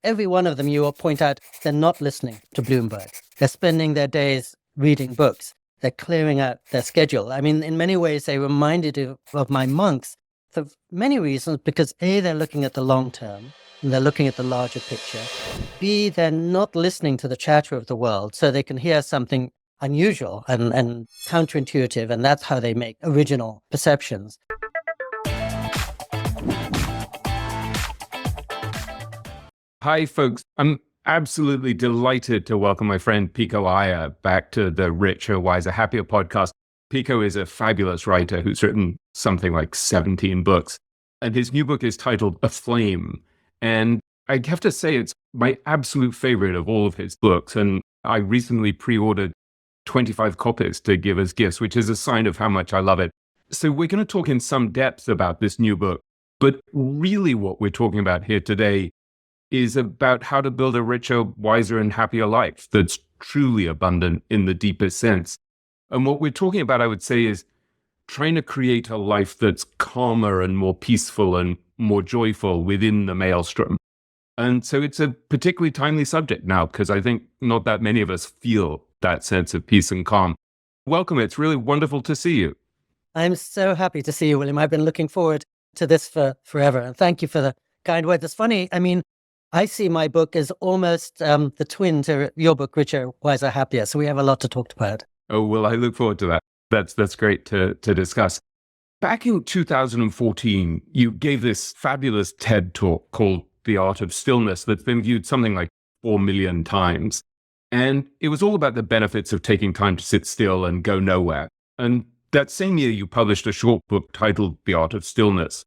every one of them, you will point out, they're not listening to Bloomberg. They're spending their days reading books. They're clearing out their schedule. I mean, in many ways, they reminded of my monks for many reasons, because A, they're looking at the long term, and they're looking at the larger picture. B, they're not listening to the chatter of the world, so they can hear something unusual and counterintuitive, and that's how they make original perceptions. Hi, folks. I'm absolutely delighted to welcome my friend Pico Iyer back to the Richer, Wiser, Happier podcast. Pico is a fabulous writer who's written something like 17 books, and his new book is titled Aflame. And I have to say, it's my absolute favorite of all of his books. And I recently pre-ordered 25 copies to give as gifts, which is a sign of how much I love it. So we're going to talk in some depth about this new book. But really what we're talking about here today is about how to build a richer, wiser, and happier life that's truly abundant in the deepest sense. And what we're talking about, I would say, is trying to create a life that's calmer and more peaceful and more joyful within the maelstrom. And so it's a particularly timely subject now, because I think not that many of us feel that sense of peace and calm. Welcome. It's really wonderful to see you. I'm so happy to see you, William. I've been looking forward to this for forever. And thank you for the kind words. It's funny. I mean, I see my book as almost the twin to your book, Richer, Wiser, Happier. So we have a lot to talk about. Oh, well, I look forward to that. That's great to discuss. Back in 2014, you gave this fabulous TED talk called The Art of Stillness that's been viewed something like 4 million times. And it was all about the benefits of taking time to sit still and go nowhere. And that same year, you published a short book titled The Art of Stillness.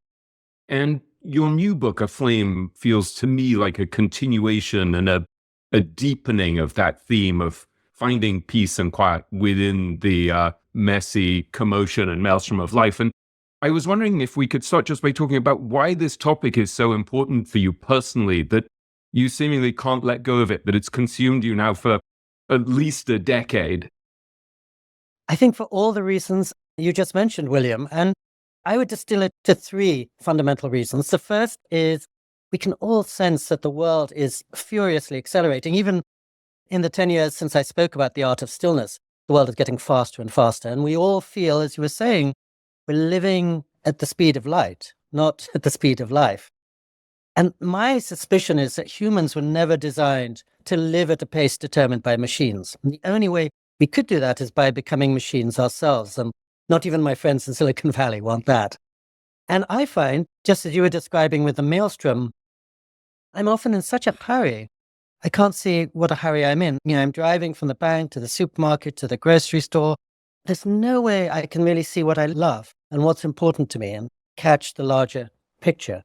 And your new book, Aflame, feels to me like a continuation and a deepening of that theme of finding peace and quiet within the messy commotion and maelstrom of life. And I was wondering if we could start just by talking about why this topic is so important for you personally, that you seemingly can't let go of it, that it's consumed you now for at least a decade. I think for all the reasons you just mentioned, William, and I would distill it to 3 fundamental reasons. The first is we can all sense that the world is furiously accelerating. Even in the 10 years since I spoke about the art of stillness, the world is getting faster and faster. And we all feel, as you were saying, we're living at the speed of light, not at the speed of life. And my suspicion is that humans were never designed to live at a pace determined by machines. And the only way we could do that is by becoming machines ourselves. And not even my friends in Silicon Valley want that. And I find, just as you were describing with the maelstrom, I'm often in such a hurry. I can't see what a hurry I'm in. I'm driving from the bank to the supermarket to the grocery store. There's no way I can really see what I love and what's important to me and catch the larger picture.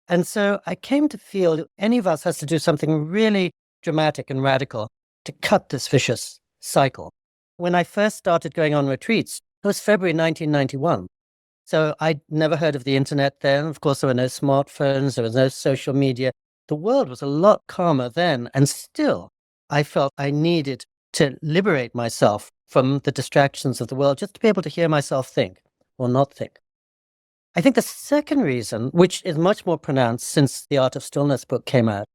And so I came to feel that any of us has to do something really dramatic and radical to cut this vicious cycle. When I first started going on retreats, it was February 1991. So I'd never heard of the internet then. Of course, there were no smartphones. There was no social media. The world was a lot calmer then. And still, I felt I needed to liberate myself from the distractions of the world just to be able to hear myself think or not think. I think the second reason, which is much more pronounced since the Art of Stillness book came out,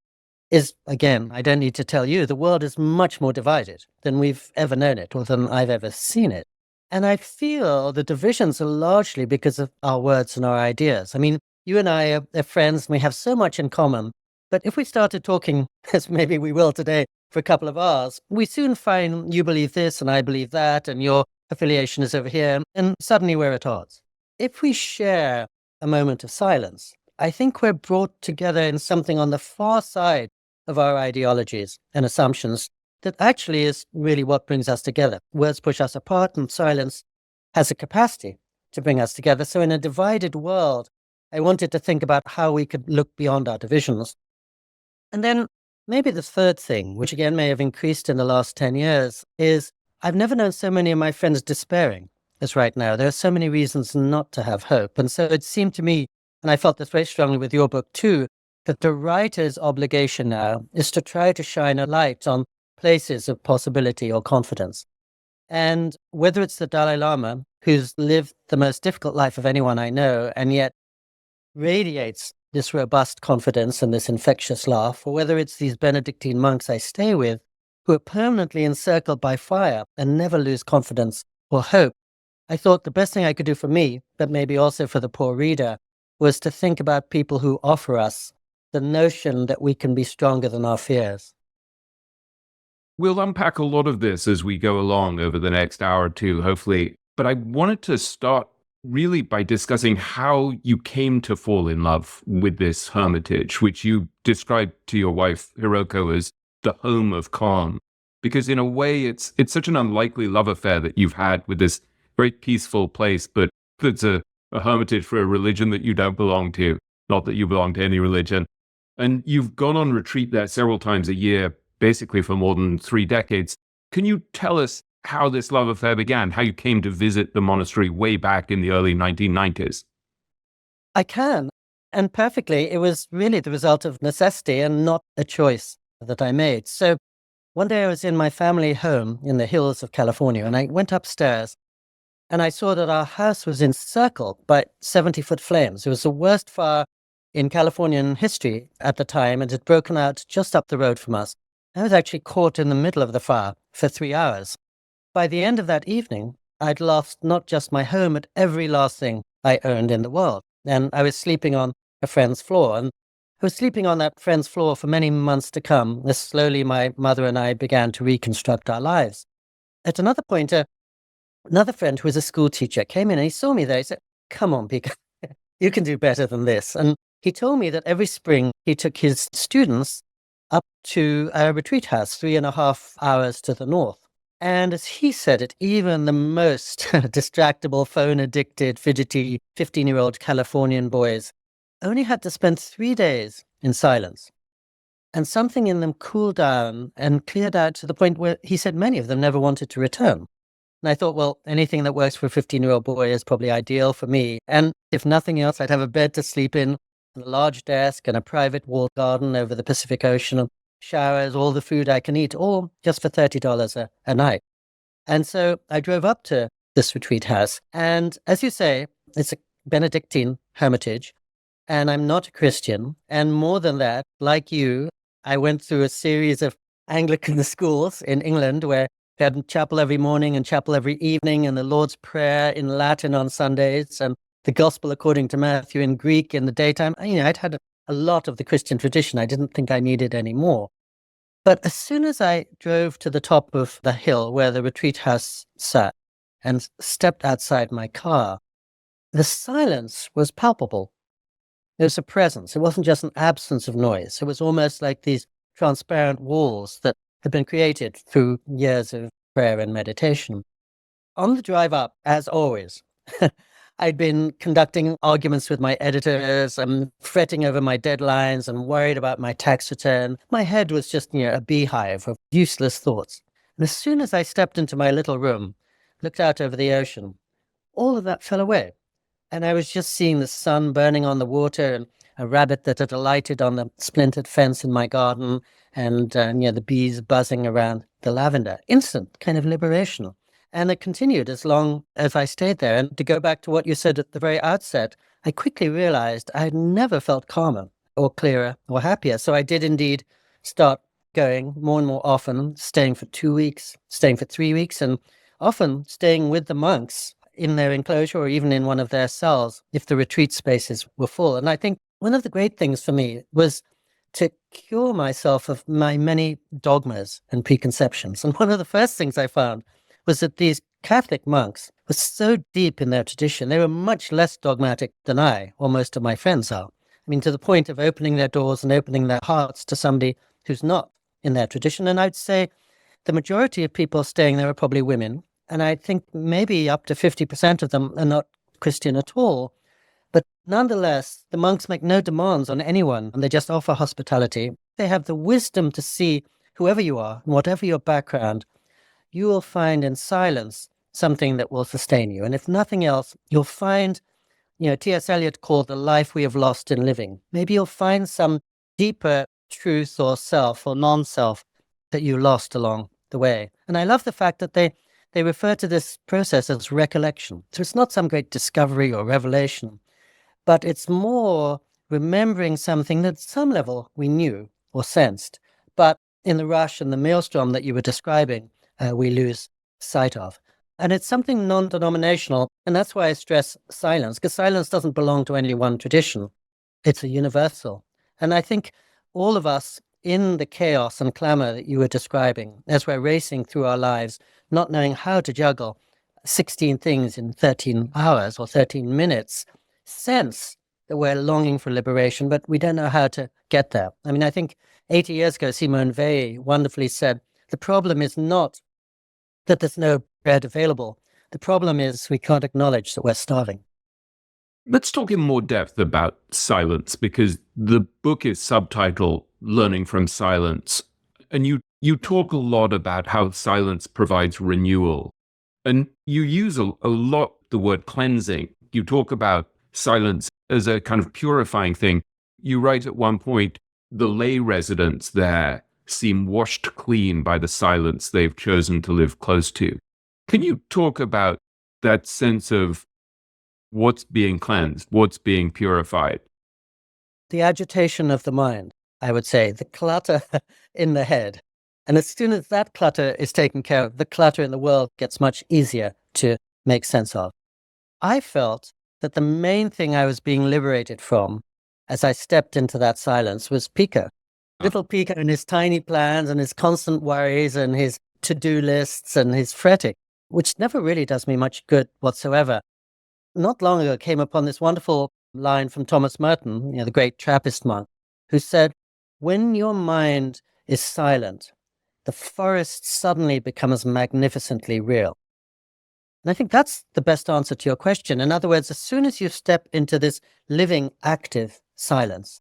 is, again, I don't need to tell you, the world is much more divided than we've ever known it or than I've ever seen it. And I feel the divisions are largely because of our words and our ideas. I mean, you and I are friends and we have so much in common. But if we started talking, as maybe we will today, for a couple of hours, we soon find you believe this and I believe that, and your affiliation is over here, and suddenly we're at odds. If we share a moment of silence, I think we're brought together in something on the far side of our ideologies and assumptions that actually is really what brings us together. Words push us apart, and silence has a capacity to bring us together. So in a divided world, I wanted to think about how we could look beyond our divisions. And then maybe the third thing, which again may have increased in the last 10 years, is I've never known so many of my friends despairing as right now. There are so many reasons not to have hope. And so it seemed to me, and I felt this very strongly with your book too, that the writer's obligation now is to try to shine a light on places of possibility or confidence. And whether it's the Dalai Lama, who's lived the most difficult life of anyone I know, and yet radiates this robust confidence and this infectious laugh, or whether it's these Benedictine monks I stay with who are permanently encircled by fire and never lose confidence or hope, I thought the best thing I could do for me, but maybe also for the poor reader, was to think about people who offer us the notion that we can be stronger than our fears. We'll unpack a lot of this as we go along over the next hour or two, hopefully. But I wanted to start really by discussing how you came to fall in love with this hermitage, which you described to your wife, Hiroko, as the home of calm. Because in a way, it's such an unlikely love affair that you've had with this very peaceful place, but it's a hermitage for a religion that you don't belong to, not that you belong to any religion. And you've gone on retreat there several times a year, basically for more than 3 decades. Can you tell us how this love affair began, how you came to visit the monastery way back in the early 1990s? I can, and perfectly. It was really the result of necessity and not a choice that I made. So one day I was in my family home in the hills of California, and I went upstairs and I saw that our house was encircled by 70-foot flames. It was the worst fire in Californian history at the time, and it had broken out just up the road from us. I was actually caught in the middle of the fire for 3 hours. By the end of that evening, I'd lost not just my home, but every last thing I owned in the world. And I was sleeping on a friend's floor. And I was sleeping on that friend's floor for many months to come, as slowly my mother and I began to reconstruct our lives. At another point, another friend who was a school teacher came in and he saw me there. He said, "Come on, Pico, you can do better than this." And he told me that every spring he took his students up to a retreat house 3.5 hours to the north. And as he said it, even the most distractible, phone-addicted, fidgety 15-year-old Californian boys only had to spend 3 days in silence. And something in them cooled down and cleared out to the point where he said many of them never wanted to return. And I thought, well, anything that works for a 15-year-old boy is probably ideal for me. And if nothing else, I'd have a bed to sleep in, and a large desk, and a private walled garden over the Pacific Ocean, and showers, all the food I can eat, all just for $30 a night. And so I drove up to this retreat house. And as you say, it's a Benedictine hermitage, and I'm not a Christian. And more than that, like you, I went through a series of Anglican schools in England where we had chapel every morning and chapel every evening, and the Lord's Prayer in Latin on Sundays, and the Gospel according to Matthew in Greek in the daytime. I'd had a lot of the Christian tradition. I didn't think I needed any more. But as soon as I drove to the top of the hill where the retreat house sat and stepped outside my car, the silence was palpable. There was a presence. It wasn't just an absence of noise. It was almost like these transparent walls that had been created through years of prayer and meditation. On the drive up, as always, I'd been conducting arguments with my editors and fretting over my deadlines and worried about my tax return. My head was just a beehive of useless thoughts. And as soon as I stepped into my little room, looked out over the ocean, all of that fell away. And I was just seeing the sun burning on the water and a rabbit that had alighted on the splintered fence in my garden and the bees buzzing around the lavender. Instant kind of liberation. And it continued as long as I stayed there. And to go back to what you said at the very outset, I quickly realized I had never felt calmer or clearer or happier. So I did indeed start going more and more often, staying for 2 weeks, staying for 3 weeks, and often staying with the monks in their enclosure or even in one of their cells if the retreat spaces were full. And I think one of the great things for me was to cure myself of my many dogmas and preconceptions. And one of the first things I found was that these Catholic monks were so deep in their tradition. They were much less dogmatic than I or most of my friends are. I mean, to the point of opening their doors and opening their hearts to somebody who's not in their tradition. And I'd say the majority of people staying there are probably women. And I think maybe up to 50% of them are not Christian at all. But nonetheless, the monks make no demands on anyone, and they just offer hospitality. They have the wisdom to see whoever you are, and whatever your background, you will find in silence something that will sustain you. And if nothing else, you'll find, T.S. Eliot called the life we have lost in living. Maybe you'll find some deeper truth or self or non-self that you lost along the way. And I love the fact that they refer to this process as recollection. So it's not some great discovery or revelation, but it's more remembering something that at some level we knew or sensed, but in the rush and the maelstrom that you were describing, we lose sight of. And it's something non-denominational, and that's why I stress silence, because silence doesn't belong to any one tradition. It's a universal. And I think all of us in the chaos and clamor that you were describing, as we're racing through our lives, not knowing how to juggle 16 things in 13 hours or 13 minutes, sense that we're longing for liberation, but we don't know how to get there. I mean, I think 80 years ago, Simone Weil wonderfully said, the problem is not that there's no bread available. The problem is we can't acknowledge that we're starving. Let's talk in more depth about silence, because the book is subtitled Learning from Silence. And you talk a lot about how silence provides renewal. And you use a lot the word cleansing. You talk about silence as a kind of purifying thing. You write at one point, the lay residents there seem washed clean by the silence they've chosen to live close to. Can you talk about that sense of what's being cleansed, what's being purified? The agitation of the mind, I would say, the clutter in the head. And as soon as that clutter is taken care of, the clutter in the world gets much easier to make sense of. I felt that the main thing I was being liberated from as I stepped into that silence was Pico. Little Pico and his tiny plans and his constant worries and his to-do lists and his fretting, which never really does me much good whatsoever. Not long ago, I came upon this wonderful line from Thomas Merton, the great Trappist monk, who said, when your mind is silent, the forest suddenly becomes magnificently real. And I think that's the best answer to your question. In other words, as soon as you step into this living, active silence,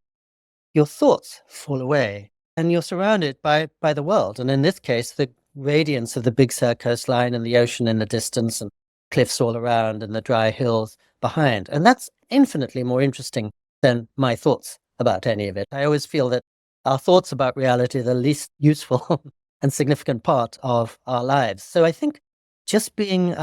your thoughts fall away and you're surrounded by the world. And in this case, the radiance of the Big Sur coastline and the ocean in the distance and cliffs all around and the dry hills behind. And that's infinitely more interesting than my thoughts about any of it. I always feel that our thoughts about reality are the least useful and significant part of our lives. So I think just being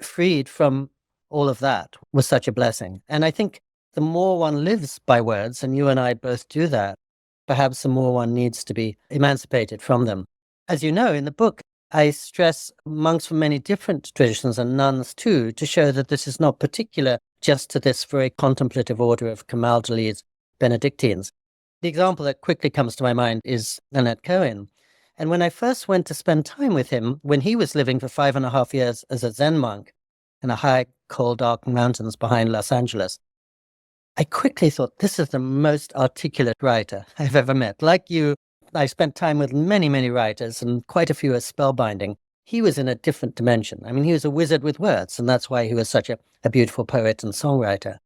freed from all of that was such a blessing. And I think the more one lives by words, and you and I both do that, perhaps the more one needs to be emancipated from them. As you know, in the book, I stress monks from many different traditions and nuns too, to show that this is not particular just to this very contemplative order of Camaldolese Benedictines. The example that quickly comes to my mind is Leonard Cohen. And when I first went to spend time with him, when he was living for 5.5 years as a Zen monk in the high, cold, dark mountains behind Los Angeles, I quickly thought, this is the most articulate writer I've ever met. Like you, I spent time with many, many writers, and quite a few are spellbinding. He was in a different dimension. I mean, he was a wizard with words, and that's why he was such a beautiful poet and songwriter.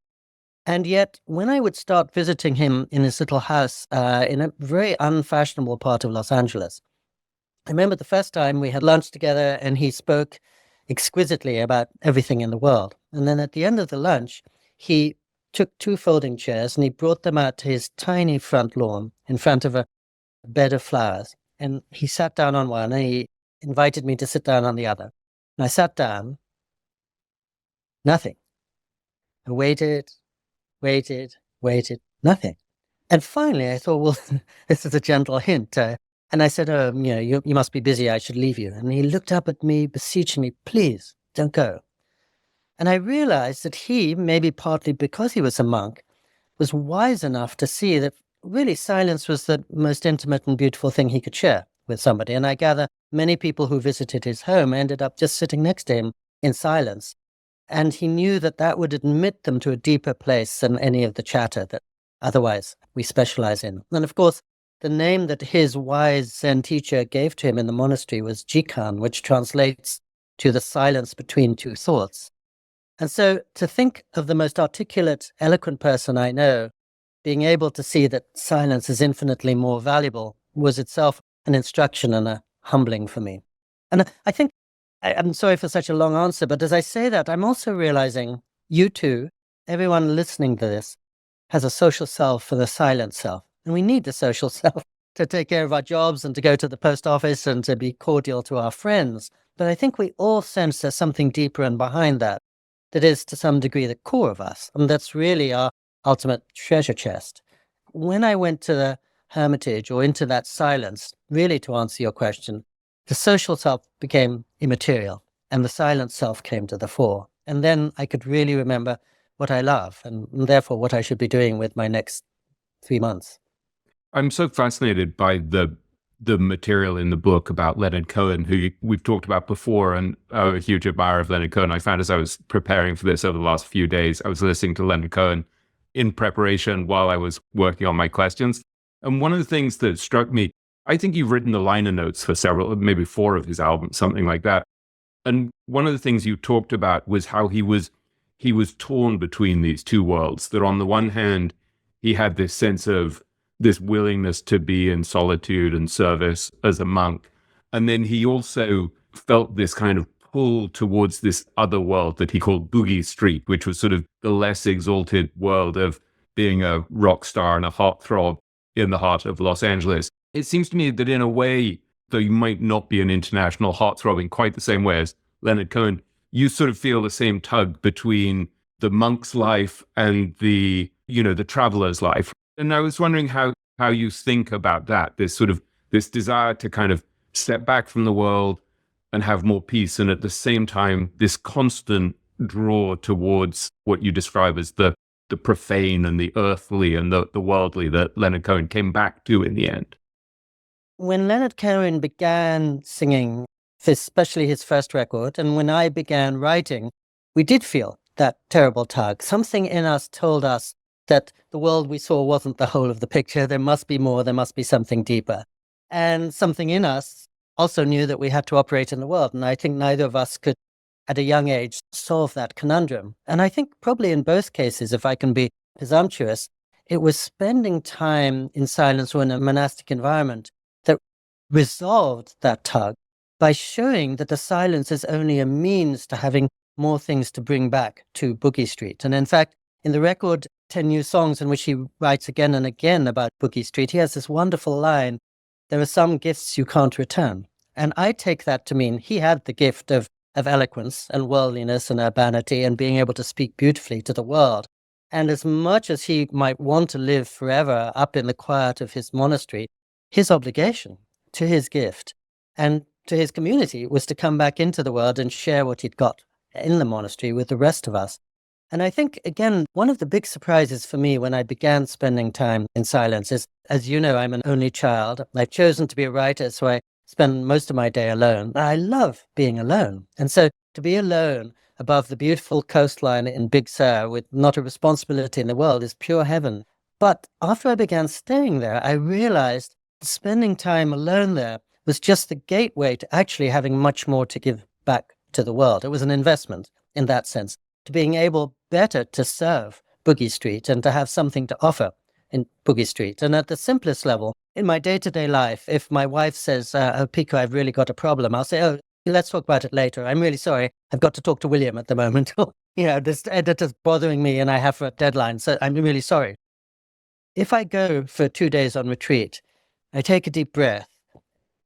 And yet, when I would start visiting him in his little house in a very unfashionable part of Los Angeles, I remember the first time we had lunch together and he spoke exquisitely about everything in the world. And then at the end of the lunch, he took 2 folding chairs and he brought them out to his tiny front lawn in front of a bed of flowers. And he sat down on one and he invited me to sit down on the other. And I sat down, nothing. I waited, nothing. And finally I thought, well, this is a gentle hint. And I said, you must be busy. I should leave you. And he looked up at me, beseeching me, please don't go. And I realized that he, maybe partly because he was a monk, was wise enough to see that really silence was the most intimate and beautiful thing he could share with somebody. And I gather many people who visited his home ended up just sitting next to him in silence. And he knew that that would admit them to a deeper place than any of the chatter that otherwise we specialize in. And of course, the name that his wise Zen teacher gave to him in the monastery was Jikan, which translates to the silence between two thoughts. And so to think of the most articulate, eloquent person I know being able to see that silence is infinitely more valuable was itself an instruction and a humbling for me. And I think, I'm sorry for such a long answer, but as I say that, I'm also realizing you too, everyone listening to this, has a social self and a silent self. And we need the social self to take care of our jobs and to go to the post office and to be cordial to our friends. But I think we all sense there's something deeper and behind that, that is to some degree the core of us. And that's really our ultimate treasure chest. When I went to the hermitage or into that silence, really to answer your question, the social self became immaterial and the silent self came to the fore. And then I could really remember what I love and therefore what I should be doing with my next 3 months. I'm so fascinated by the material in the book about Leonard Cohen, who we've talked about before, and I'm a huge admirer of Leonard Cohen. I found as I was preparing for this over the last few days, I was listening to Leonard Cohen in preparation while I was working on my questions. And one of the things that struck me, I think you've written the liner notes for several, maybe 4 of his albums, something like that. And one of the things you talked about was how he was torn between these two worlds, that on the one hand, he had this sense of this willingness to be in solitude and service as a monk. And then he also felt this kind of pull towards this other world that he called Boogie Street, which was sort of the less exalted world of being a rock star and a heartthrob in the heart of Los Angeles. It seems to me that in a way, though you might not be an international heartthrob in quite the same way as Leonard Cohen, you sort of feel the same tug between the monk's life and the traveler's life. And I was wondering how you think about that, this desire to kind of step back from the world and have more peace, and at the same time, this constant draw towards what you describe as the profane and the earthly and the worldly that Leonard Cohen came back to in the end. When Leonard Cohen began singing, especially his first record, and when I began writing, we did feel that terrible tug. Something in us told us that the world we saw wasn't the whole of the picture. There must be more. There must be something deeper. And something in us also knew that we had to operate in the world. And I think neither of us could, at a young age, solve that conundrum. And I think probably in both cases, if I can be presumptuous, it was spending time in silence or in a monastic environment that resolved that tug by showing that the silence is only a means to having more things to bring back to Boogie Street. And in fact, in the record 10 New Songs, in which he writes again and again about Boogie Street, he has this wonderful line, "There are some gifts you can't return." And I take that to mean he had the gift of eloquence and worldliness and urbanity and being able to speak beautifully to the world. And as much as he might want to live forever up in the quiet of his monastery, his obligation to his gift and to his community was to come back into the world and share what he'd got in the monastery with the rest of us. And I think, again, one of the big surprises for me when I began spending time in silence is, as you know, I'm an only child. I've chosen to be a writer, so I spend most of my day alone. I love being alone. And so to be alone above the beautiful coastline in Big Sur with not a responsibility in the world is pure heaven. But after I began staying there, I realized spending time alone there was just the gateway to actually having much more to give back to the world. It was an investment in that sense, to being able better to serve Boogie Street and to have something to offer in Boogie Street. And at the simplest level, in my day-to-day life, if my wife says, "Oh, Pico, I've really got a problem," I'll say, "Oh, let's talk about it later. I'm really sorry. I've got to talk to William at the moment." This editor's bothering me and I have a deadline, so I'm really sorry. If I go for 2 days on retreat, I take a deep breath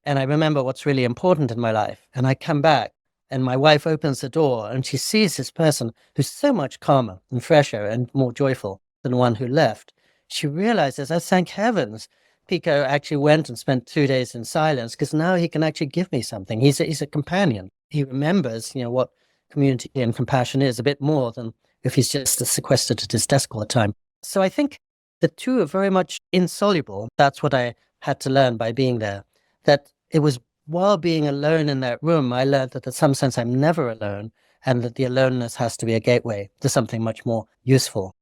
and I remember what's really important in my life. And I come back and my wife opens the door and she sees this person who's so much calmer and fresher and more joyful than the one who left. She realizes, oh, thank heavens, Pico actually went and spent 2 days in silence, because now he can actually give me something. He's a companion. He remembers, what community and compassion is a bit more than if he's just sequestered at his desk all the time. So I think the two are very much insoluble. That's what I had to learn by being there. That it was while being alone in that room, I learned that in some sense I'm never alone, and that the aloneness has to be a gateway to something much more useful.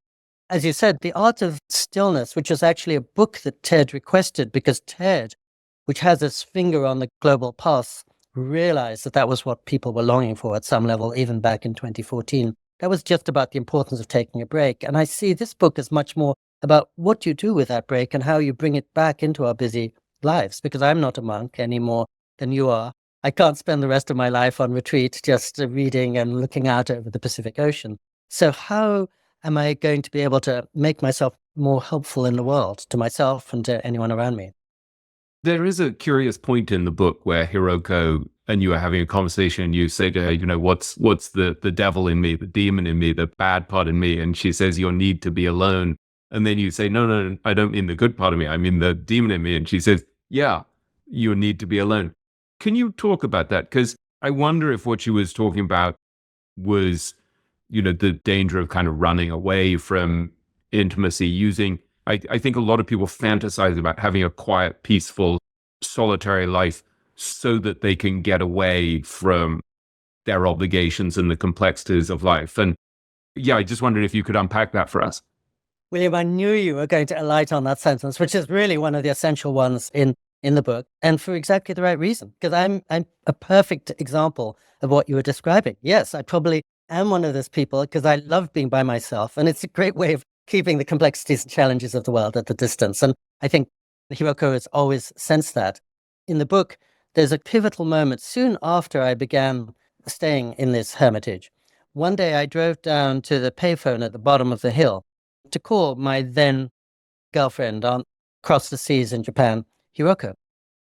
As you said, The Art of Stillness, which is actually a book that Ted requested, because Ted, which has its finger on the global pulse, realized that that was what people were longing for at some level, even back in 2014. That was just about the importance of taking a break. And I see this book as much more about what you do with that break and how you bring it back into our busy lives, because I'm not a monk any more than you are. I can't spend the rest of my life on retreat just reading and looking out over the Pacific Ocean. So how am I going to be able to make myself more helpful in the world, to myself and to anyone around me? There is a curious point in the book where Hiroko and you are having a conversation and you say to her, what's the devil in me, the demon in me, the bad part in me? And she says, your need to be alone. And then you say, no, no, no, I don't mean the good part of me. I mean the demon in me. And she says, yeah, you need to be alone. Can you talk about that? Because I wonder if what she was talking about was, the danger of kind of running away from intimacy, using, I think a lot of people fantasize about having a quiet, peaceful, solitary life so that they can get away from their obligations and the complexities of life. And yeah, I just wondered if you could unpack that for us. William, I knew you were going to alight on that sentence, which is really one of the essential ones in the book, and for exactly the right reason, because I'm a perfect example of what you were describing. Yes, I probably am one of those people because I love being by myself, and it's a great way of keeping the complexities and challenges of the world at a distance. And I think Hiroko has always sensed that. In the book, there's a pivotal moment soon after I began staying in this hermitage. One day I drove down to the payphone at the bottom of the hill to call my then girlfriend on across the seas in Japan, Hiroko.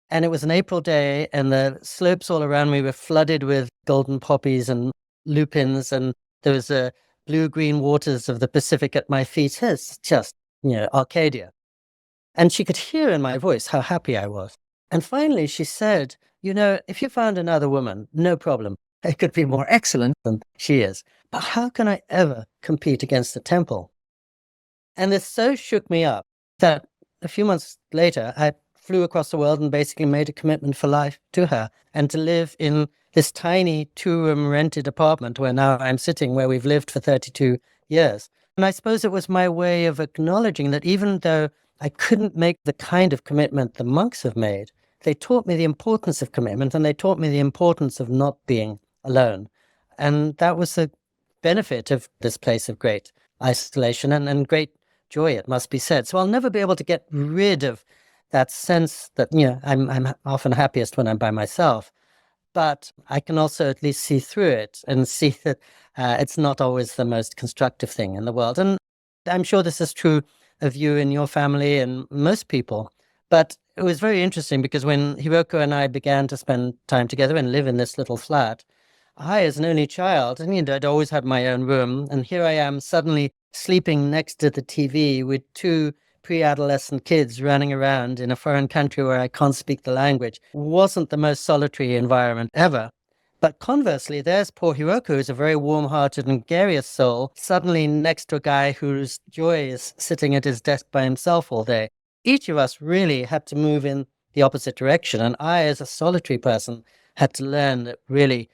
And it was an April day, and the slopes all around me were flooded with golden poppies and lupins, and there was the blue-green waters of the Pacific at my feet. It's just, Arcadia. And she could hear in my voice how happy I was. And finally she said, if you found another woman, no problem. It could be more excellent than she is. But how can I ever compete against the temple? And this so shook me up that a few months later, I flew across the world and basically made a commitment for life to her, and to live in this tiny 2-room rented apartment where now I'm sitting, where we've lived for 32 years. And I suppose it was my way of acknowledging that even though I couldn't make the kind of commitment the monks have made, they taught me the importance of commitment, and they taught me the importance of not being alone. And that was the benefit of this place of great isolation and great joy, it must be said. So I'll never be able to get rid of that sense that, I'm often happiest when I'm by myself. But I can also at least see through it and see that it's not always the most constructive thing in the world. And I'm sure this is true of you and your family and most people. But it was very interesting because when Hiroko and I began to spend time together and live in this little flat, I, as an only child, and I'd always had my own room, and here I am suddenly sleeping next to the TV with 2 pre-adolescent kids running around in a foreign country where I can't speak the language. Wasn't the most solitary environment ever. But conversely, there's poor Hiroko, who's a very warm-hearted and gregarious soul, suddenly next to a guy whose joy is sitting at his desk by himself all day. Each of us really had to move in the opposite direction, and I, as a solitary person, had to learn that really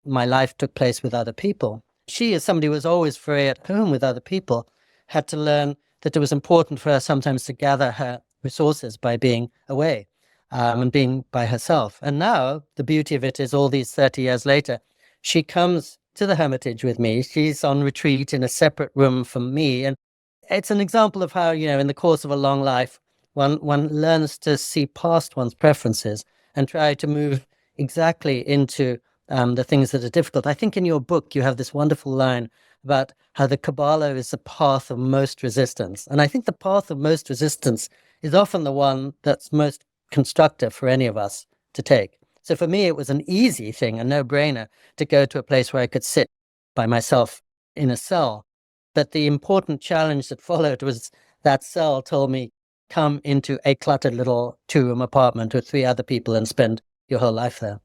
my life took place with other people. She, as somebody who was always very at home with other people, had to learn that it was important for her sometimes to gather her resources by being away and being by herself. And now the beauty of it is, all these 30 years later, she comes to the hermitage with me. She's on retreat in a separate room from me. And it's an example of how, in the course of a long life, one learns to see past one's preferences and try to move exactly into the things that are difficult. I think in your book, you have this wonderful line about how the Kabbalah is the path of most resistance. And I think the path of most resistance is often the one that's most constructive for any of us to take. So for me, it was an easy thing, a no-brainer, to go to a place where I could sit by myself in a cell. But the important challenge that followed was that cell told me, come into a cluttered little 2-room apartment with 3 other people and spend your whole life there.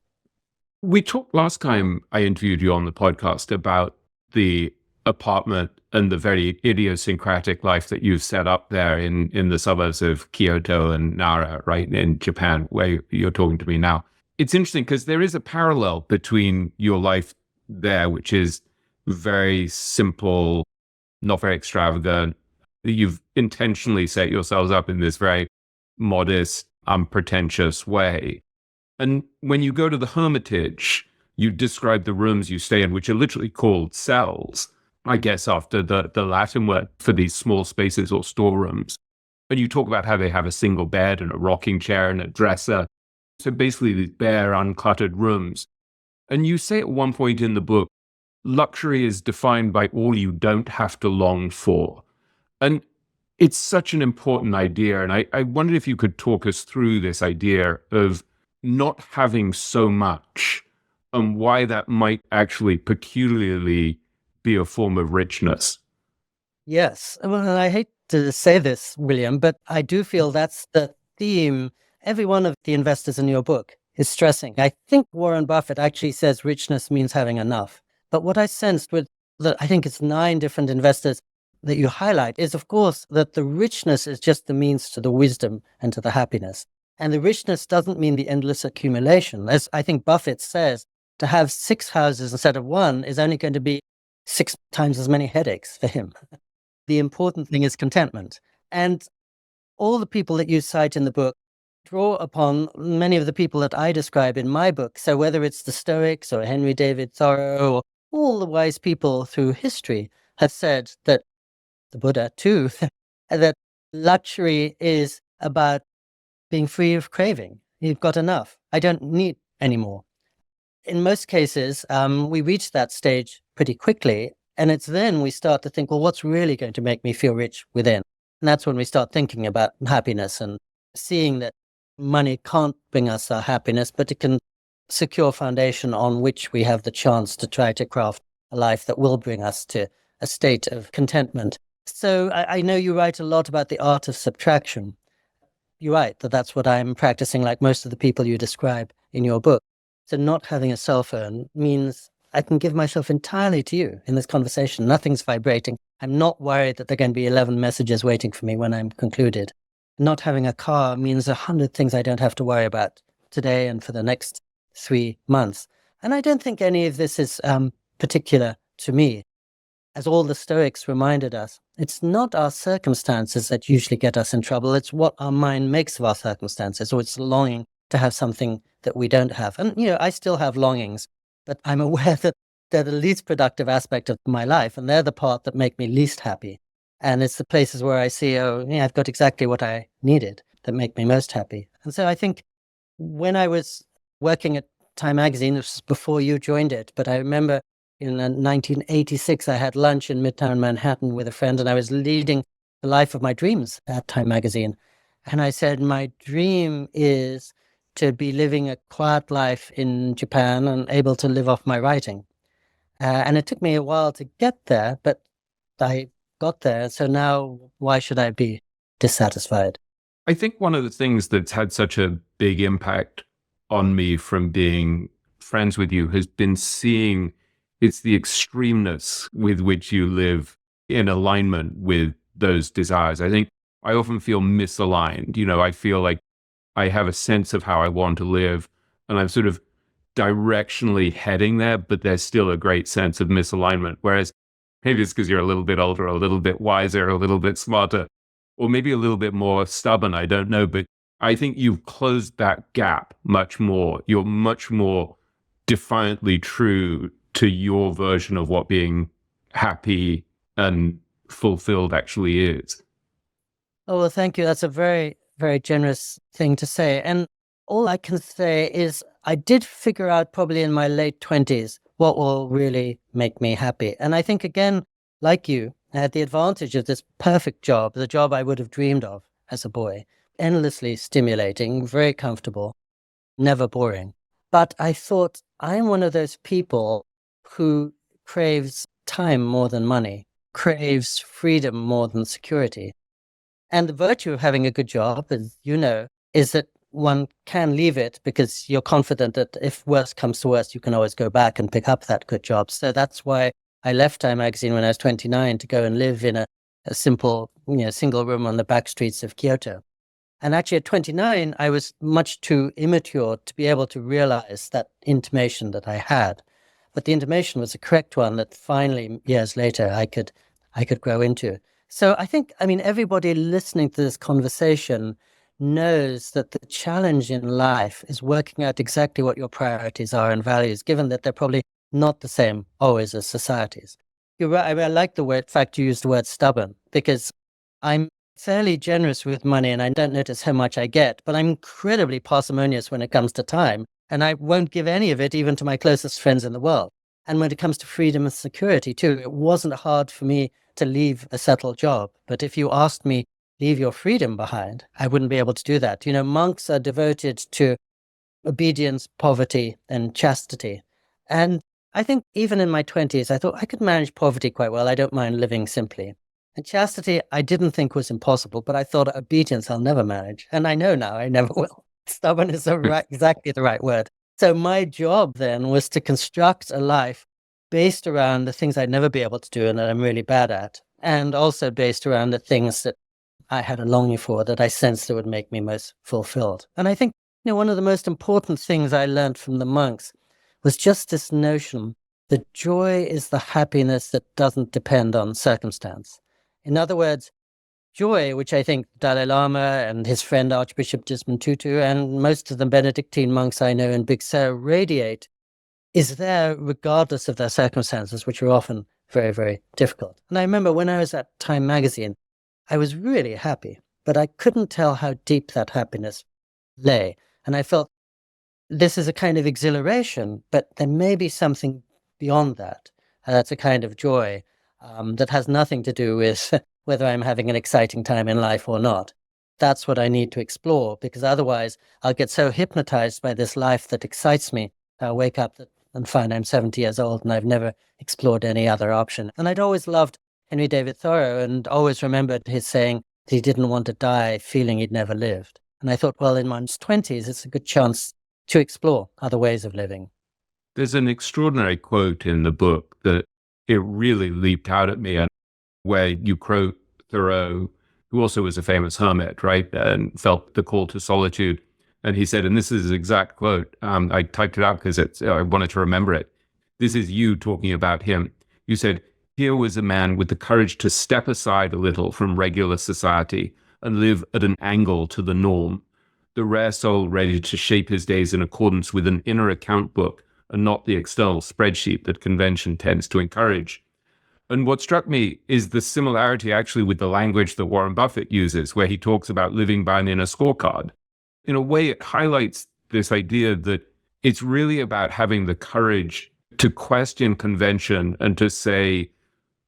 We talked last time I interviewed you on the podcast about the apartment and the very idiosyncratic life that you've set up there in the suburbs of Kyoto and Nara, right, in Japan, where you're talking to me now. It's interesting because there is a parallel between your life there, which is very simple, not very extravagant. You've intentionally set yourselves up in this very modest, unpretentious way. And when you go to the Hermitage, you describe the rooms you stay in, which are literally called cells, I guess, after the Latin word for these small spaces or storerooms. And you talk about how they have a single bed and a rocking chair and a dresser. So basically these bare, uncluttered rooms. And you say at one point in the book, luxury is defined by all you don't have to long for. And it's such an important idea. And I wondered if you could talk us through this idea of not having so much and why that might actually peculiarly be a form of richness. Yes. Well, and I hate to say this, William, but I do feel that's the theme every one of the investors in your book is stressing. I think Warren Buffett actually says richness means having enough. But what I sensed with I think it's 9 different investors that you highlight is, of course, that the richness is just the means to the wisdom and to the happiness. And the richness doesn't mean the endless accumulation. As I think Buffett says, to have 6 houses instead of 1 is only going to be 6 times as many headaches for him. The important thing is contentment. And all the people that you cite in the book draw upon many of the people that I describe in my book. So whether it's the Stoics or Henry David Thoreau or all the wise people through history have said that, the Buddha too, that luxury is about being free of craving. You've got enough. I don't need any more. In most cases, we reach that stage pretty quickly. And it's then we start to think, well, what's really going to make me feel rich within? And that's when we start thinking about happiness and seeing that money can't bring us our happiness, but it can secure a foundation on which we have the chance to try to craft a life that will bring us to a state of contentment. So I know you write a lot about the art of subtraction. You're right that that's what I'm practicing, like most of the people you describe in your book. So not having a cell phone means I can give myself entirely to you in this conversation. Nothing's vibrating. I'm not worried that there are going to be 11 messages waiting for me when I'm concluded. Not having a car means 100 things I don't have to worry about today and for the next 3 months. And I don't think any of this is particular to me. As all the Stoics reminded us, it's not our circumstances that usually get us in trouble. It's what our mind makes of our circumstances, or it's longing to have something that we don't have. And, I still have longings, but I'm aware that they're the least productive aspect of my life, and they're the part that make me least happy. And it's the places where I see, I've got exactly what I needed that make me most happy. And so I think when I was working at Time Magazine, this was before you joined it, but I remember in 1986, I had lunch in Midtown Manhattan with a friend, and I was leading the life of my dreams at Time Magazine. And I said, my dream is to be living a quiet life in Japan and able to live off my writing. And it took me a while to get there, but I got there. So now why should I be dissatisfied? I think one of the things that's had such a big impact on me from being friends with you has been seeing it's the extremeness with which you live in alignment with those desires. I think I often feel misaligned. I feel like I have a sense of how I want to live, and I'm sort of directionally heading there, but there's still a great sense of misalignment. Whereas maybe it's because you're a little bit older, a little bit wiser, a little bit smarter, or maybe a little bit more stubborn. I don't know, but I think you've closed that gap much more. You're much more defiantly true to your version of what being happy and fulfilled actually is. Oh, well, thank you. That's a very, very generous thing to say. And all I can say is I did figure out probably in my late 20s what will really make me happy. And I think, again, like you, I had the advantage of this perfect job, the job I would have dreamed of as a boy, endlessly stimulating, very comfortable, never boring. But I thought I'm one of those people who craves time more than money, craves freedom more than security. And the virtue of having a good job, as you know, is that one can leave it because you're confident that if worse comes to worse, you can always go back and pick up that good job. So that's why I left Time Magazine when I was 29 to go and live in a simple, single room on the back streets of Kyoto. And actually at 29, I was much too immature to be able to realize that intimation that I had. But the intimation was the correct one that finally, years later, I could grow into. So I think, everybody listening to this conversation knows that the challenge in life is working out exactly what your priorities are and values, given that they're probably not the same always as societies. You're right. I like the fact you used the word stubborn, because I'm fairly generous with money and I don't notice how much I get, but I'm incredibly parsimonious when it comes to time. And I won't give any of it even to my closest friends in the world. And when it comes to freedom and security too, it wasn't hard for me to leave a settled job. But if you asked me, leave your freedom behind, I wouldn't be able to do that. Monks are devoted to obedience, poverty, and chastity. And I think even in my 20s, I thought I could manage poverty quite well. I don't mind living simply. And chastity, I didn't think was impossible, but I thought obedience I'll never manage. And I know now I never will. Stubborn is exactly the right word. So my job then was to construct a life based around the things I'd never be able to do and that I'm really bad at, and also based around the things that I had a longing for, that I sensed that would make me most fulfilled. And I think, one of the most important things I learned from the monks was just this notion that joy is the happiness that doesn't depend on circumstance. In other words, joy, which I think Dalai Lama and his friend Archbishop Desmond Tutu and most of the Benedictine monks I know in Big Sur radiate, is there regardless of their circumstances, which are often very, very difficult. And I remember when I was at Time magazine, I was really happy, but I couldn't tell how deep that happiness lay. And I felt this is a kind of exhilaration, but there may be something beyond that. That's a kind of joy that has nothing to do with whether I'm having an exciting time in life or not. That's what I need to explore, because otherwise I'll get so hypnotized by this life that excites me. I'll wake up and find I'm 70 years old and I've never explored any other option. And I'd always loved Henry David Thoreau and always remembered his saying that he didn't want to die feeling he'd never lived. And I thought, well, in my 20s, it's a good chance to explore other ways of living. There's an extraordinary quote in the book that it really leaped out at me, and where you quote Thoreau, who also was a famous hermit, right, and felt the call to solitude. And he said, and this is his exact quote, I typed it out because I wanted to remember it. This is you talking about him. You said, here was a man with the courage to step aside a little from regular society and live at an angle to the norm. The rare soul ready to shape his days in accordance with an inner account book and not the external spreadsheet that convention tends to encourage. And what struck me is the similarity actually with the language that Warren Buffett uses, where he talks about living by an inner scorecard. In a way, it highlights this idea that it's really about having the courage to question convention and to say,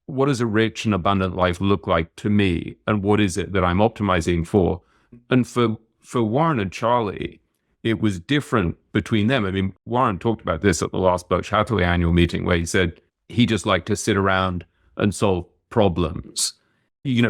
what does a rich and abundant life look like to me? And what is it that I'm optimizing for? And for Warren and Charlie, it was different between them. I mean, Warren talked about this at the last Berkshire Hathaway annual meeting, where he said he just liked to sit around and solve problems.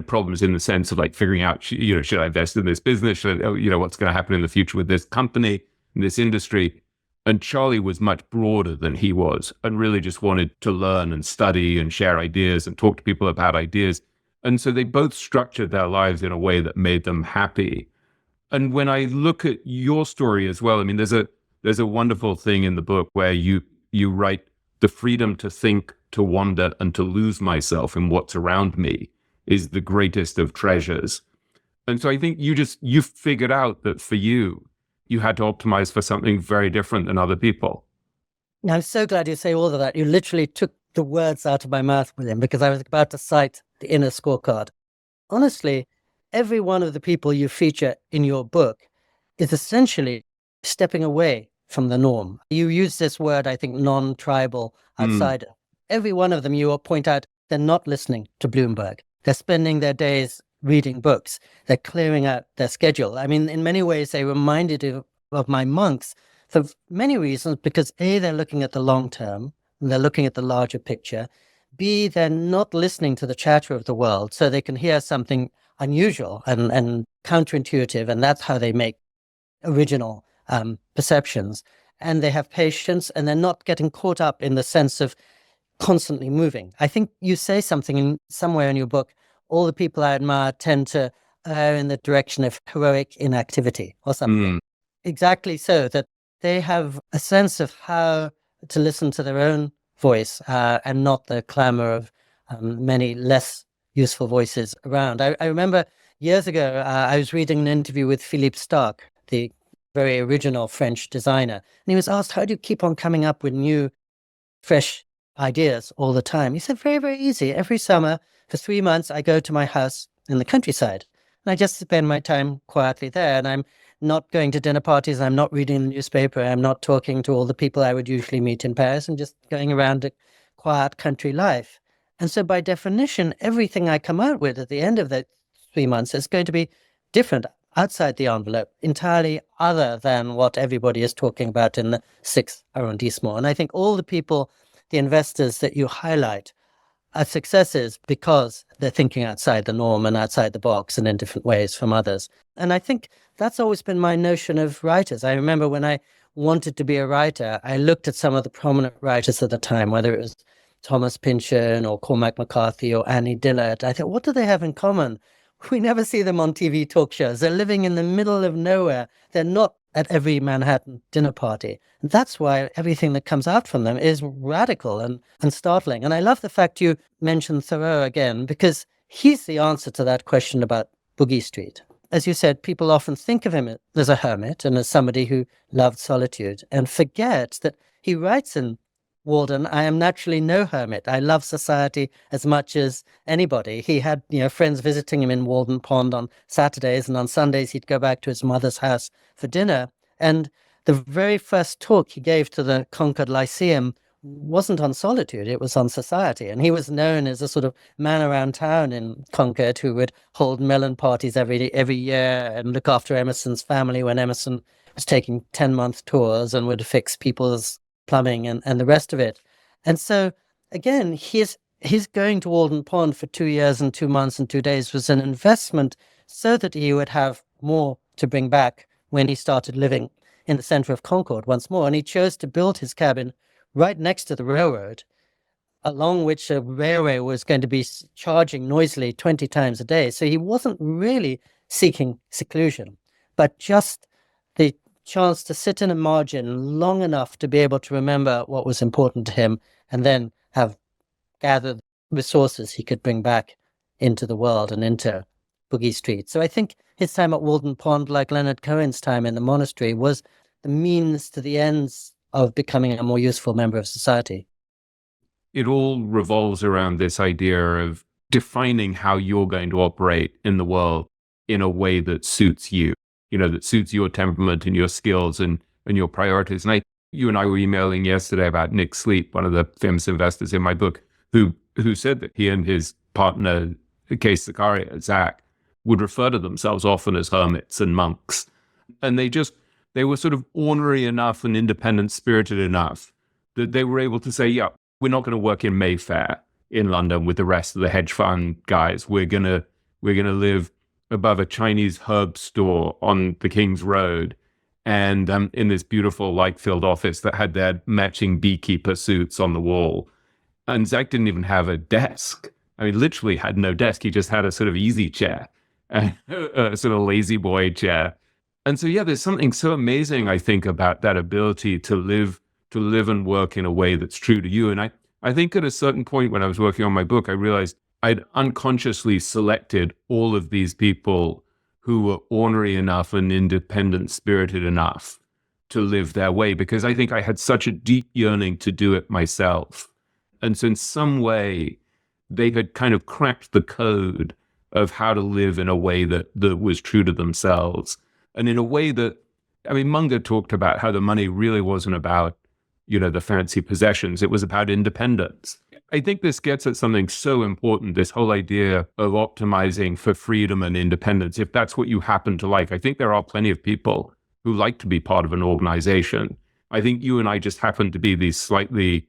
Problems in the sense of like figuring out, should I invest in this business? What's going to happen in the future with this company, in this industry? And Charlie was much broader than he was and really just wanted to learn and study and share ideas and talk to people about ideas. And so they both structured their lives in a way that made them happy. And when I look at your story as well, I mean, there's a wonderful thing in the book where you write, the freedom to think, to wander, and to lose myself in what's around me is the greatest of treasures. And so I think you figured out that for you had to optimize for something very different than other people. Now, I'm so glad you say all of that. You literally took the words out of my mouth, William, because I was about to cite the inner scorecard. Honestly, every one of the people you feature in your book is essentially stepping away from the norm. You use this word, I think, non-tribal outsider. Every one of them, you will point out, they're not listening to Bloomberg. They're spending their days reading books. They're clearing out their schedule. I mean, in many ways, they reminded of my monks for many reasons, because A, they're looking at the long term, and they're looking at the larger picture. B, they're not listening to the chatter of the world, so they can hear something unusual and counterintuitive, and that's how they make original perceptions. And they have patience, and they're not getting caught up in the sense of constantly moving. I think you say something somewhere in your book, all the people I admire tend to err in the direction of heroic inactivity or something. Exactly so, that they have a sense of how to listen to their own voice and not the clamor of many less useful voices around. I remember years ago, I was reading an interview with Philippe Starck, the very original French designer, and he was asked, how do you keep on coming up with new, fresh ideas all the time? He said, very, very easy. Every summer for 3 months, I go to my house in the countryside and I just spend my time quietly there. And I'm not going to dinner parties. I'm not reading the newspaper. I'm not talking to all the people I would usually meet in Paris, and just going around a quiet country life. And so by definition, everything I come out with at the end of that 3 months is going to be different, outside the envelope, entirely other than what everybody is talking about in the 6th arrondissement. And I think all the people, the investors that you highlight, are successes because they're thinking outside the norm and outside the box and in different ways from others. And I think that's always been my notion of writers. I remember when I wanted to be a writer, I looked at some of the prominent writers at the time, whether it was Thomas Pynchon or Cormac McCarthy or Annie Dillard. I thought, what do they have in common? We never see them on TV talk shows. They're living in the middle of nowhere. They're not at every Manhattan dinner party. And that's why everything that comes out from them is radical and startling. And I love the fact you mentioned Thoreau again, because he's the answer to that question about Boogie Street. As you said, people often think of him as a hermit and as somebody who loved solitude and forget that he writes in Walden, I am naturally no hermit. I love society as much as anybody. He had, friends visiting him in Walden Pond on Saturdays, and on Sundays he'd go back to his mother's house for dinner. And the very first talk he gave to the Concord Lyceum wasn't on solitude, it was on society. And he was known as a sort of man around town in Concord who would hold melon parties every year and look after Emerson's family when Emerson was taking 10-month tours and would fix people's plumbing and the rest of it. And so, again, his going to Walden Pond for 2 years and 2 months and 2 days was an investment so that he would have more to bring back when he started living in the center of Concord once more. And he chose to build his cabin right next to the railroad, along which a railway was going to be charging noisily 20 times a day. So he wasn't really seeking seclusion, but just the chance to sit in a margin long enough to be able to remember what was important to him and then have gathered resources he could bring back into the world and into Boogie Street. So I think his time at Walden Pond, like Leonard Cohen's time in the monastery, was the means to the ends of becoming a more useful member of society. It all revolves around this idea of defining how you're going to operate in the world in a way that suits you, that suits your temperament and your skills and your priorities. And you and I were emailing yesterday about Nick Sleep, one of the famous investors in my book, who said that he and his partner, Case Zakaria, Zach, would refer to themselves often as hermits and monks. And they were sort of ornery enough and independent-spirited enough that they were able to say, yeah, we're not going to work in Mayfair in London with the rest of the hedge fund guys. We're gonna live above a Chinese herb store on the King's Road and in this beautiful light-filled office that had their matching beekeeper suits on the wall. And Zach didn't even have a desk. I mean, literally had no desk. He just had a sort of easy chair, a sort of lazy boy chair. And so, yeah, there's something so amazing, I think, about that ability to live and work in a way that's true to you. And I think at a certain point when I was working on my book, I realized I'd unconsciously selected all of these people who were ornery enough and independent-spirited enough to live their way, because I think I had such a deep yearning to do it myself. And so in some way, they had kind of cracked the code of how to live in a way that was true to themselves. And in a way that, Munger talked about how the money really wasn't about, the fancy possessions. It was about independence. I think this gets at something so important, this whole idea of optimizing for freedom and independence, if that's what you happen to like. I think there are plenty of people who like to be part of an organization. I think you and I just happen to be these slightly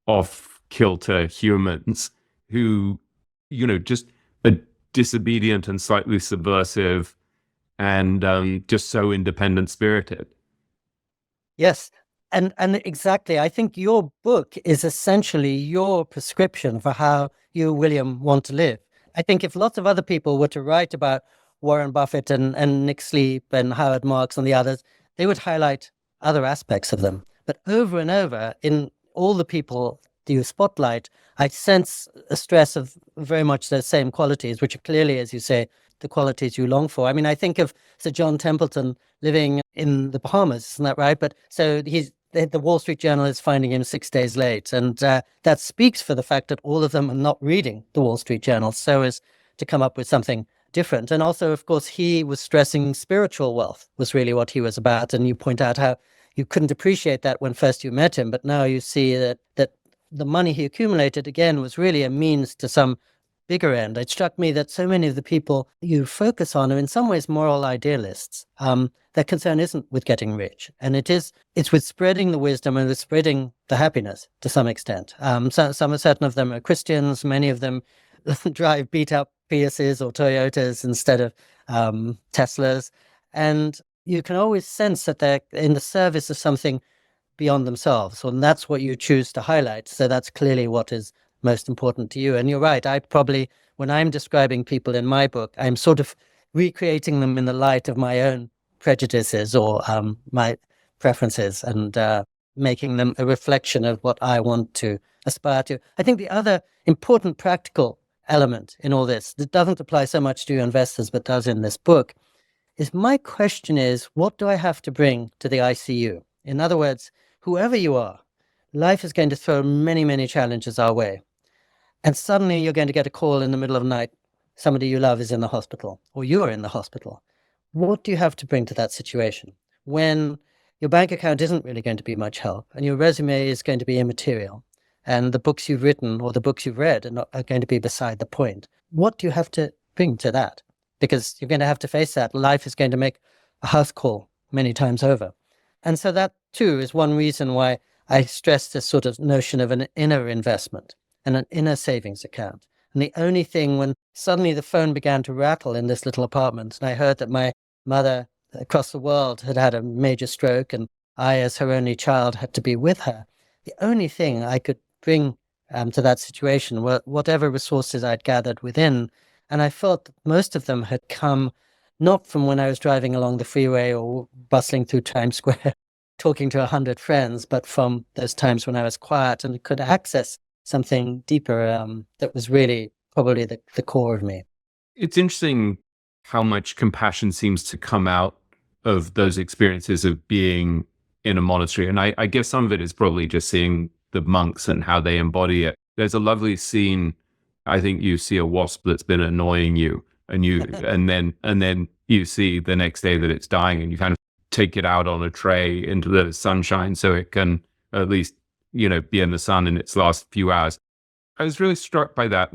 off-kilter humans who, just are disobedient and slightly subversive and just so independent-spirited. Yes. And exactly, I think your book is essentially your prescription for how you, William, want to live. I think if lots of other people were to write about Warren Buffett and Nick Sleep and Howard Marks and the others, they would highlight other aspects of them. But over and over, in all the people you spotlight, I sense a stress of very much those same qualities, which are clearly, as you say, the qualities you long for. I think of Sir John Templeton living in the Bahamas, isn't that right? But so the Wall Street Journal is finding him 6 days late. And that speaks for the fact that all of them are not reading the Wall Street Journal so as to come up with something different. And also, of course, he was stressing spiritual wealth was really what he was about. And you point out how you couldn't appreciate that when first you met him, but now you see that the money he accumulated, again, was really a means to some bigger end, it struck me that so many of the people you focus on are in some ways moral idealists. Their concern isn't with getting rich, and it's with spreading the wisdom and with spreading the happiness to some extent. Certain of them are Christians. Many of them drive beat up Priuses or Toyotas instead of Teslas. And you can always sense that they're in the service of something beyond themselves. And that's what you choose to highlight. So that's clearly what is most important to you. And you're right. I probably, when I'm describing people in my book, I'm sort of recreating them in the light of my own prejudices or my preferences, and making them a reflection of what I want to aspire to. I think the other important practical element in all this that doesn't apply so much to investors, but does in this book, is my question is, what do I have to bring to the ICU? In other words, whoever you are, life is going to throw many, many challenges our way. And suddenly you're going to get a call in the middle of the night. Somebody you love is in the hospital, or you're in the hospital. What do you have to bring to that situation when your bank account isn't really going to be much help and your resume is going to be immaterial and the books you've written or the books you've read are going to be beside the point? What do you have to bring to that? Because you're going to have to face that. Life is going to make a house call many times over. And so that, too, is one reason why I stress this sort of notion of an inner investment and an inner savings account. And the only thing, when suddenly the phone began to rattle in this little apartment, and I heard that my mother across the world had had a major stroke, and I, as her only child, had to be with her, the only thing I could bring to that situation were whatever resources I'd gathered within. And I felt that most of them had come not from when I was driving along the freeway or bustling through Times Square, talking to 100 friends, but from those times when I was quiet and could access something deeper that was really probably the core of me. It's interesting how much compassion seems to come out of those experiences of being in a monastery. And I guess some of it is probably just seeing the monks and how they embody it. There's a lovely scene. I think you see a wasp that's been annoying you, and and then you see the next day that it's dying, and you kind of take it out on a tray into the sunshine so it can at least, be in the sun in its last few hours. I was really struck by that,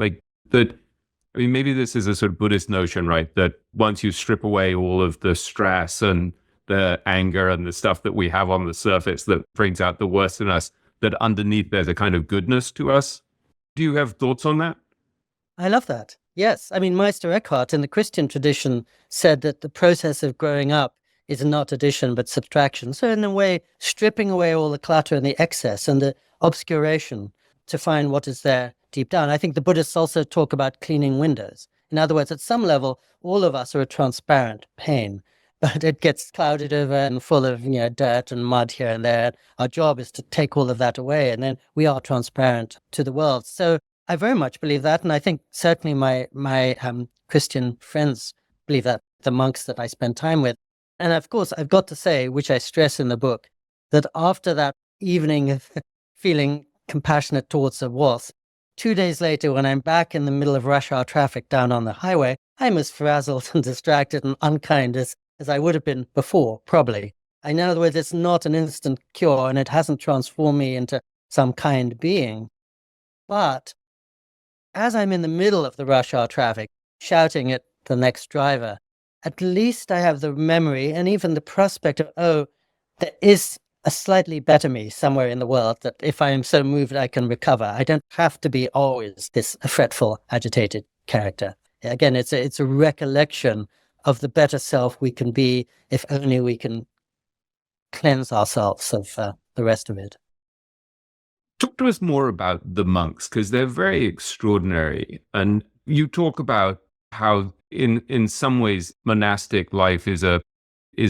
maybe this is a sort of Buddhist notion, right? That once you strip away all of the stress and the anger and the stuff that we have on the surface that brings out the worst in us, that underneath there's a kind of goodness to us. Do you have thoughts on that? I love that. Yes. I mean, Meister Eckhart in the Christian tradition said that the process of growing up is not addition, but subtraction. So in a way, stripping away all the clutter and the excess and the obscuration to find what is there deep down. I think the Buddhists also talk about cleaning windows. In other words, at some level, all of us are a transparent pane, but it gets clouded over and full of dirt and mud here and there. Our job is to take all of that away, and then we are transparent to the world. So I very much believe that, and I think certainly my Christian friends believe that, the monks that I spend time with. And of course, I've got to say, which I stress in the book, that after that evening of feeling compassionate towards a wasp, 2 days later, when I'm back in the middle of rush hour traffic down on the highway, I'm as frazzled and distracted and unkind as I would have been before, probably. In other words, it's not an instant cure, and it hasn't transformed me into some kind being. But as I'm in the middle of the rush hour traffic, shouting at the next driver, at least I have the memory and even the prospect of, there is a slightly better me somewhere in the world that if I am so moved, I can recover. I don't have to be always this fretful, agitated character. Again, it's a recollection of the better self we can be if only we can cleanse ourselves of the rest of it. Talk to us more about the monks, because they're very extraordinary. And you talk about how in some ways monastic life is a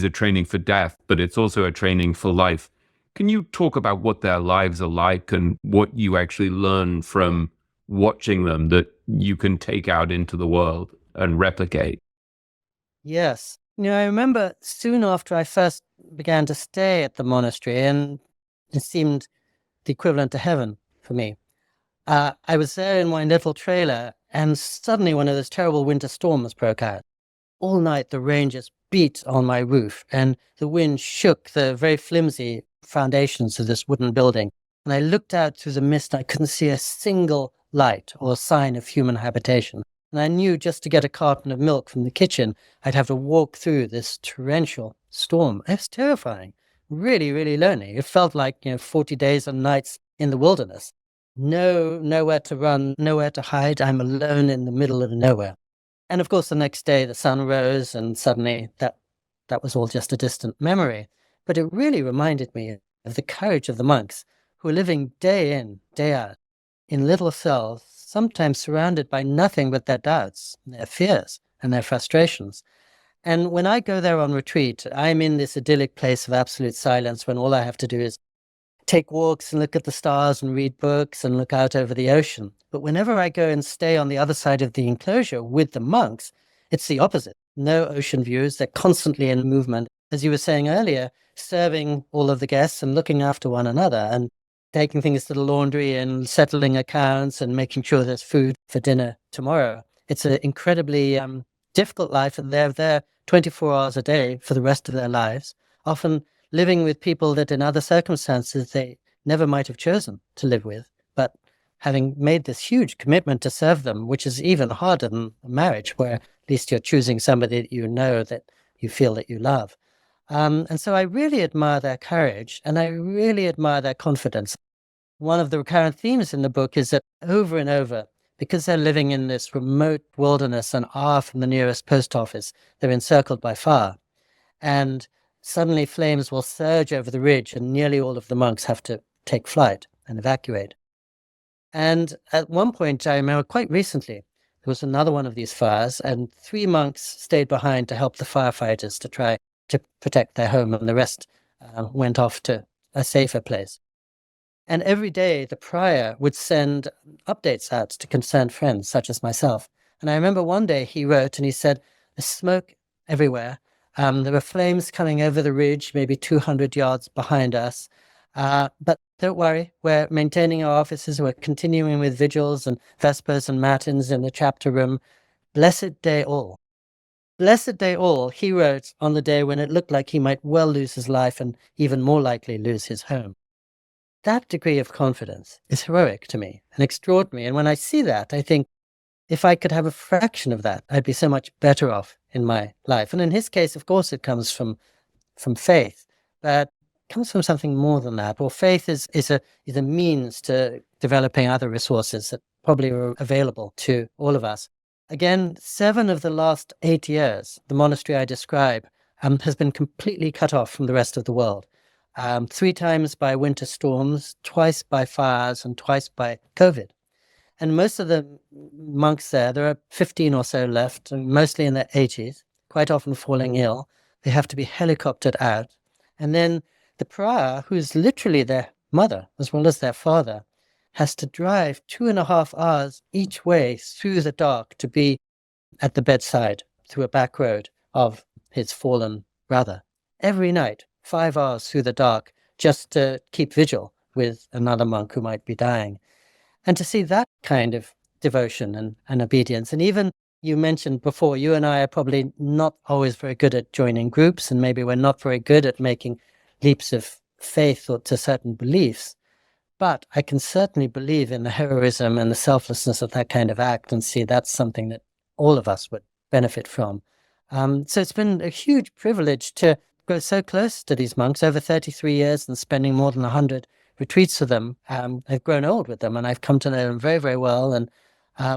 training for death, but it's also a training for life. Can you talk about what their lives are like and what you actually learn from watching them that you can take out into the world and replicate? Yes. I remember soon after I first began to stay at the monastery, and it seemed the equivalent to heaven for me. I was there in my little trailer, and suddenly one of those terrible winter storms broke out. All night the rain just beat on my roof, and the wind shook the very flimsy foundations of this wooden building. And I looked out through the mist, and I couldn't see a single light or sign of human habitation. And I knew just to get a carton of milk from the kitchen, I'd have to walk through this torrential storm. It was terrifying, really, really lonely. It felt like, 40 days and nights in the wilderness. Nowhere to run, nowhere to hide. I'm alone in the middle of nowhere. And of course, the next day the sun rose and suddenly that was all just a distant memory. But it really reminded me of the courage of the monks who were living day in, day out, in little cells, sometimes surrounded by nothing but their doubts, their fears, and their frustrations. And when I go there on retreat, I'm in this idyllic place of absolute silence when all I have to do is take walks and look at the stars and read books and look out over the ocean. But whenever I go and stay on the other side of the enclosure with the monks, it's the opposite. No ocean views. They're constantly in movement. As you were saying earlier, serving all of the guests and looking after one another and taking things to the laundry and settling accounts and making sure there's food for dinner tomorrow. It's an incredibly difficult life, and they're there 24 hours a day for the rest of their lives, often living with people that in other circumstances they never might have chosen to live with, but having made this huge commitment to serve them, which is even harder than marriage, where at least you're choosing somebody that you know, that you feel that you love. And so I really admire their courage, and I really admire their confidence. One of the recurrent themes in the book is that over and over, because they're living in this remote wilderness and far from the nearest post office, they're encircled by fire. And suddenly flames will surge over the ridge and nearly all of the monks have to take flight and evacuate. And at one point, I remember quite recently, there was another one of these fires and 3 monks stayed behind to help the firefighters to try to protect their home, and the rest went off to a safer place. And every day the prior would send updates out to concerned friends such as myself. And I remember one day he wrote and he said, "There's smoke everywhere. There were flames coming over the ridge, maybe 200 yards behind us. But don't worry, we're maintaining our offices. We're continuing with vigils and vespers and matins in the chapter room. Blessed day all." Blessed day all, he wrote on the day when it looked like he might well lose his life and even more likely lose his home. That degree of confidence is heroic to me and extraordinary. And when I see that, I think if I could have a fraction of that, I'd be so much better off in my life. And in his case, of course, it comes from faith, but it comes from something more than that. Or faith is a means to developing other resources that probably are available to all of us. Again, 7 of the last 8 years, the monastery I describe has been completely cut off from the rest of the world. 3 times by winter storms, twice by fires, and twice by COVID. And most of the monks there are 15 or so left, and mostly in their 80s, quite often falling ill. They have to be helicoptered out. And then the prior, who's literally their mother as well as their father, has to drive 2.5 hours each way through the dark to be at the bedside through a back road of his fallen brother. Every night, 5 hours through the dark, just to keep vigil with another monk who might be dying. And to see that kind of devotion and obedience. And even you mentioned before, you and I are probably not always very good at joining groups, and maybe we're not very good at making leaps of faith or to certain beliefs. But I can certainly believe in the heroism and the selflessness of that kind of act and see that's something that all of us would benefit from. So it's been a huge privilege to go so close to these monks over 33 years and spending more than 100 retreats with them. I've grown old with them and I've come to know them very, very well. And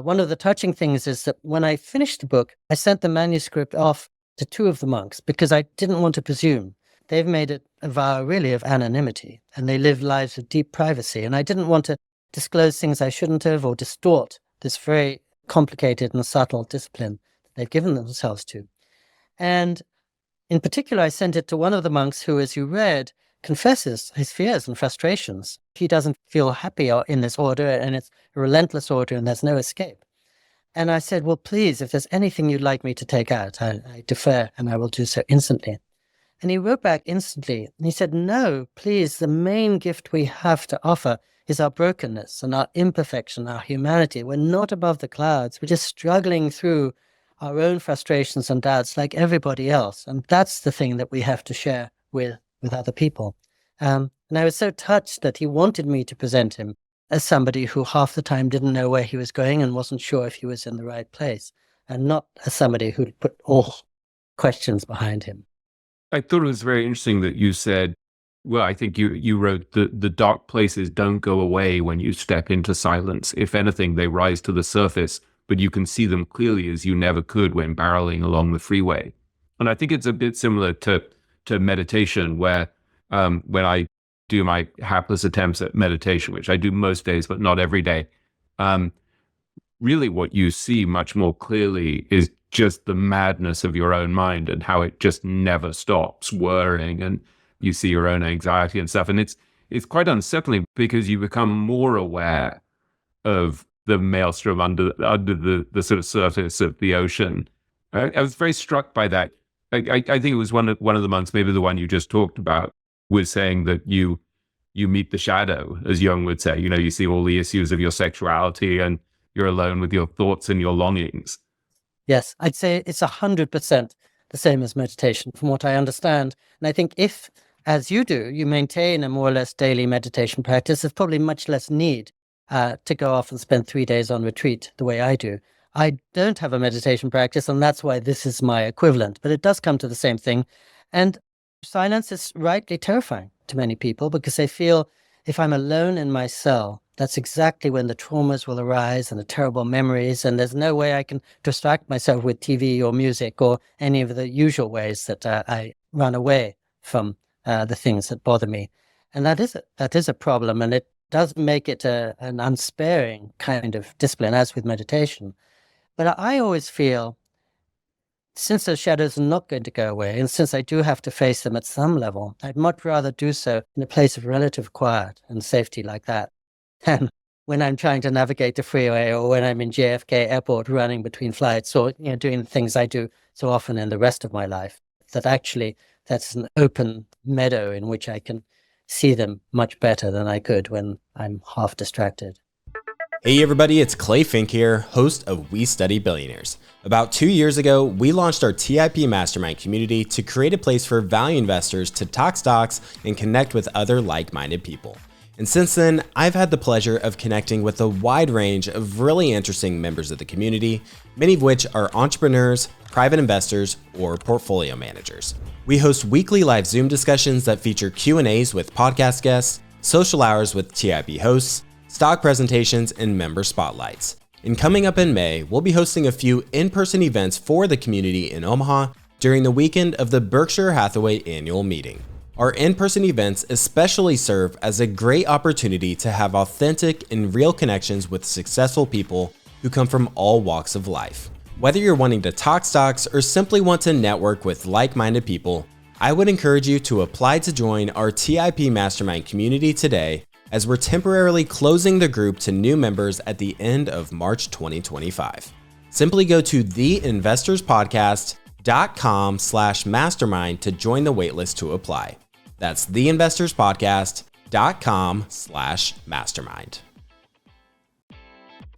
one of the touching things is that when I finished the book, I sent the manuscript off to 2 of the monks because I didn't want to presume. They've made it a vow really of anonymity and they live lives of deep privacy. And I didn't want to disclose things I shouldn't have or distort this very complicated and subtle discipline that they've given themselves to. And in particular, I sent it to one of the monks who, as you read, confesses his fears and frustrations. He doesn't feel happy in this order, and it's a relentless order, and there's no escape. And I said, well, please, if there's anything you'd like me to take out, I defer, and I will do so instantly. And he wrote back instantly, and he said, no, please, the main gift we have to offer is our brokenness and our imperfection, our humanity. We're not above the clouds. We're just struggling through our own frustrations and doubts like everybody else. And that's the thing that we have to share with other people. And I was so touched that he wanted me to present him as somebody who half the time didn't know where he was going and wasn't sure if he was in the right place, and not as somebody who put all questions behind him. I thought it was very interesting that you said, well, I think you wrote the dark places don't go away when you step into silence. If anything, they rise to the surface, but you can see them clearly as you never could when barreling along the freeway. And I think it's a bit similar to meditation, where when I do my hapless attempts at meditation, which I do most days, but not every day, really what you see much more clearly is just the madness of your own mind and how it just never stops worrying, and you see your own anxiety and stuff. And it's quite unsettling because you become more aware of the maelstrom under the sort of surface of the ocean. I was very struck by that. I think it was one of the monks, maybe the one you just talked about, was saying that you meet the shadow, as Jung would say. You see all the issues of your sexuality, and you're alone with your thoughts and your longings. Yes, I'd say it's 100% the same as meditation, from what I understand. And I think if, as you do, you maintain a more or less daily meditation practice, there's probably much less need to go off and spend 3 days on retreat the way I do. I don't have a meditation practice, and that's why this is my equivalent. But it does come to the same thing. And silence is rightly terrifying to many people because they feel if I'm alone in my cell, that's exactly when the traumas will arise and the terrible memories, and there's no way I can distract myself with TV or music or any of the usual ways that I run away from the things that bother me. And that is a problem, and it does make it an unsparing kind of discipline, as with meditation. But I always feel, since those shadows are not going to go away, and since I do have to face them at some level, I'd much rather do so in a place of relative quiet and safety like that than when I'm trying to navigate the freeway, or when I'm in JFK airport running between flights, or doing the things I do so often in the rest of my life. That's an open meadow in which I can see them much better than I could when I'm half distracted. Hey everybody, it's Clay Fink here, host of We Study Billionaires. About 2 years ago, we launched our TIP Mastermind community to create a place for value investors to talk stocks and connect with other like-minded people. And since then, I've had the pleasure of connecting with a wide range of really interesting members of the community, many of which are entrepreneurs, private investors, or portfolio managers. We host weekly live Zoom discussions that feature Q&As with podcast guests, social hours with TIP hosts, stock presentations, and member spotlights. And coming up in May, we'll be hosting a few in-person events for the community in Omaha during the weekend of the Berkshire Hathaway annual meeting. Our in-person events especially serve as a great opportunity to have authentic and real connections with successful people who come from all walks of life. Whether you're wanting to talk stocks or simply want to network with like-minded people, I would encourage you to apply to join our TIP Mastermind community today, as we're temporarily closing the group to new members at the end of March 2025. Simply go to theinvestorspodcast.com/mastermind to join the waitlist to apply. That's theinvestorspodcast.com/mastermind.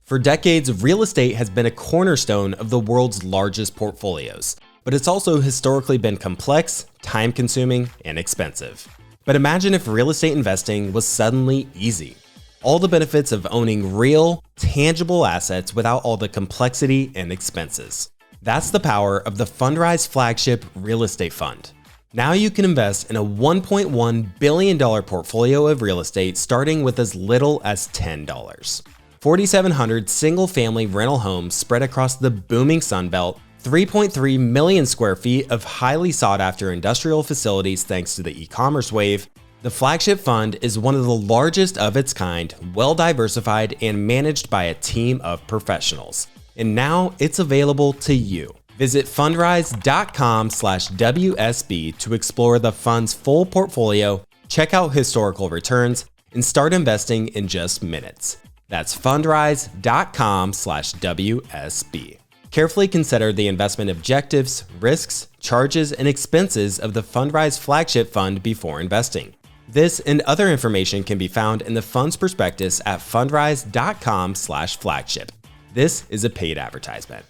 For decades, real estate has been a cornerstone of the world's largest portfolios, but it's also historically been complex, time-consuming, and expensive. But imagine if real estate investing was suddenly easy. All the benefits of owning real, tangible assets without all the complexity and expenses. That's the power of the Fundrise flagship real estate fund. Now you can invest in a $1.1 billion portfolio of real estate starting with as little as $10. 4,700 single-family rental homes spread across the booming Sunbelt, 3.3 million square feet of highly sought-after industrial facilities thanks to the e-commerce wave. The flagship fund is one of the largest of its kind, well-diversified, and managed by a team of professionals. And now it's available to you. Visit fundrise.com/WSB to explore the fund's full portfolio, check out historical returns, and start investing in just minutes. That's fundrise.com/WSB. Carefully consider the investment objectives, risks, charges, and expenses of the Fundrise flagship fund before investing. This and other information can be found in the fund's prospectus at fundrise.com/flagship. This is a paid advertisement.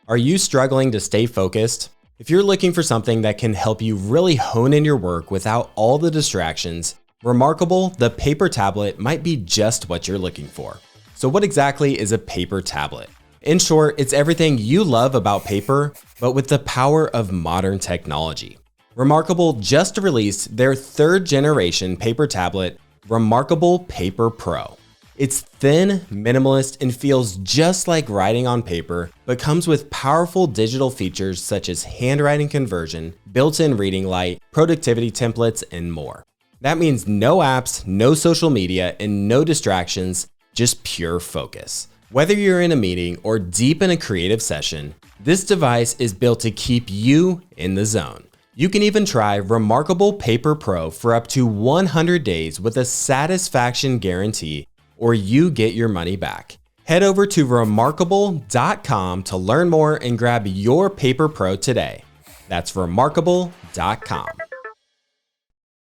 Are you struggling to stay focused? If you're looking for something that can help you really hone in your work without all the distractions, Remarkable, the paper tablet might be just what you're looking for. So what exactly is a paper tablet? In short, it's everything you love about paper, but with the power of modern technology. Remarkable just released their 3rd generation paper tablet, Remarkable Paper Pro. It's thin, minimalist, and feels just like writing on paper, but comes with powerful digital features such as handwriting conversion, built-in reading light, productivity templates, and more. That means no apps, no social media, and no distractions, just pure focus. Whether you're in a meeting or deep in a creative session, this device is built to keep you in the zone. You can even try Remarkable Paper Pro for up to 100 days with a satisfaction guarantee, or you get your money back. Head over to remarkable.com to learn more and grab your Paper Pro today. That's remarkable.com.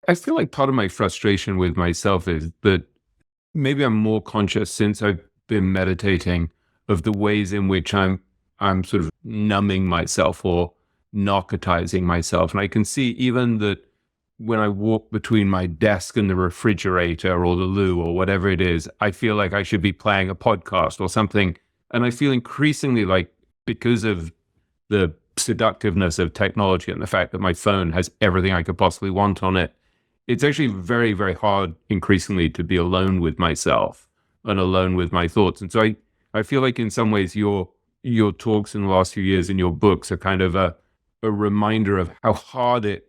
I feel like part of my frustration with myself is that maybe I'm more conscious since I've been meditating of the ways in which I'm sort of numbing myself or narcotizing myself. And I can see even that when I walk between my desk and the refrigerator or the loo or whatever it is, I feel like I should be playing a podcast or something. And I feel increasingly like, because of the seductiveness of technology and the fact that my phone has everything I could possibly want on it, it's actually very, very hard increasingly to be alone with myself and alone with my thoughts. And so I feel like in some ways your talks in the last few years and your books are kind of a reminder of how hard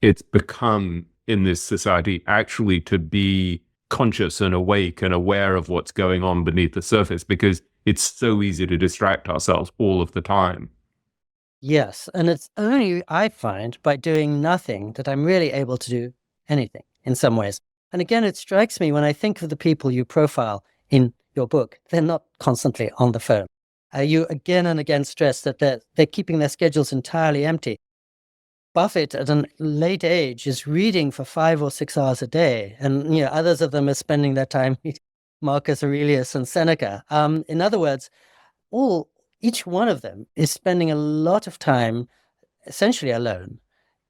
it's become in this society actually to be conscious and awake and aware of what's going on beneath the surface, because it's so easy to distract ourselves all of the time. Yes, and it's only, I find, by doing nothing that I'm really able to do anything in some ways. And again, it strikes me when I think of the people you profile in your book, they're not constantly on the phone. You again and again stress that they're keeping their schedules entirely empty. Buffett at a late age is reading for 5 or 6 hours a day, and others of them are spending their time reading Marcus Aurelius and Seneca. In other words, each one of them is spending a lot of time essentially alone.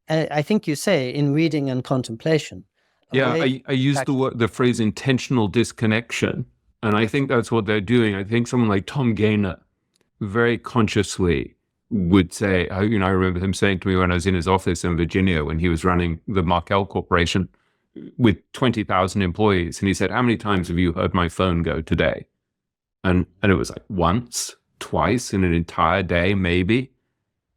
I think you say in reading and contemplation. Yeah, I use the phrase intentional disconnection, and I think that's what they're doing. I think someone like Tom Gaynor very consciously would say, I remember him saying to me when I was in his office in Virginia when he was running the Markel Corporation with 20,000 employees, and he said, "How many times have you heard my phone go today?" And it was like once, twice in an entire day, maybe.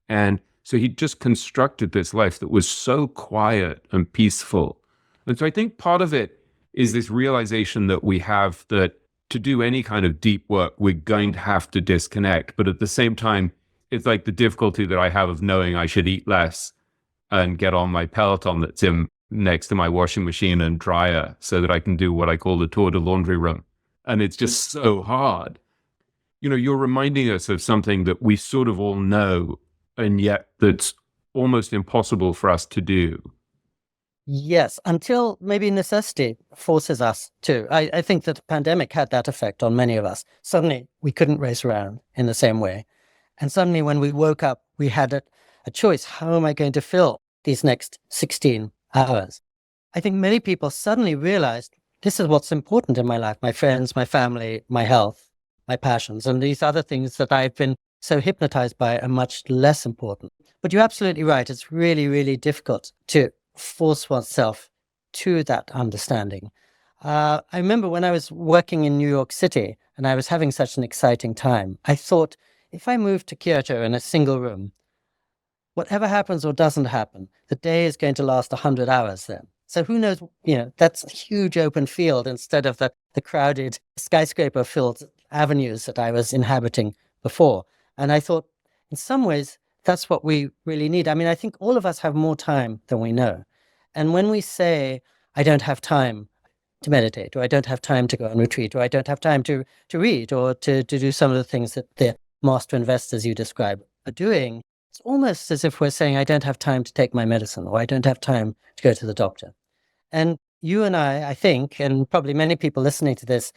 And so he just constructed this life that was so quiet and peaceful. And so I think part of it is this realization that we have that to do any kind of deep work, we're going to have to disconnect. But at the same time, it's like the difficulty that I have of knowing I should eat less and get on my Peloton that's in next to my washing machine and dryer so that I can do what I call the tour de laundry room. And it's just so hard. You're reminding us of something that we sort of all know, and yet that's almost impossible for us to do. Yes, until maybe necessity forces us to. I think that the pandemic had that effect on many of us. Suddenly, we couldn't race around in the same way. And suddenly, when we woke up, we had a choice. How am I going to fill these next 16 hours? I think many people suddenly realized this is what's important in my life: my friends, my family, my health, my passions, and these other things that I've been so hypnotized by are much less important. But you're absolutely right. It's really, really difficult to force oneself to that understanding. I remember when I was working in New York City and I was having such an exciting time, I thought, if I move to Kyoto in a single room, whatever happens or doesn't happen, the day is going to last 100 hours then. So who knows, that's a huge open field instead of the crowded skyscraper-filled avenues that I was inhabiting before. And I thought, in some ways, that's what we really need. I mean, I think all of us have more time than we know. And when we say, I don't have time to meditate, or I don't have time to go on retreat, or I don't have time to read, or to do some of the things that the master investors you describe are doing, it's almost as if we're saying, I don't have time to take my medicine, or I don't have time to go to the doctor. And you and I think, and probably many people listening to this,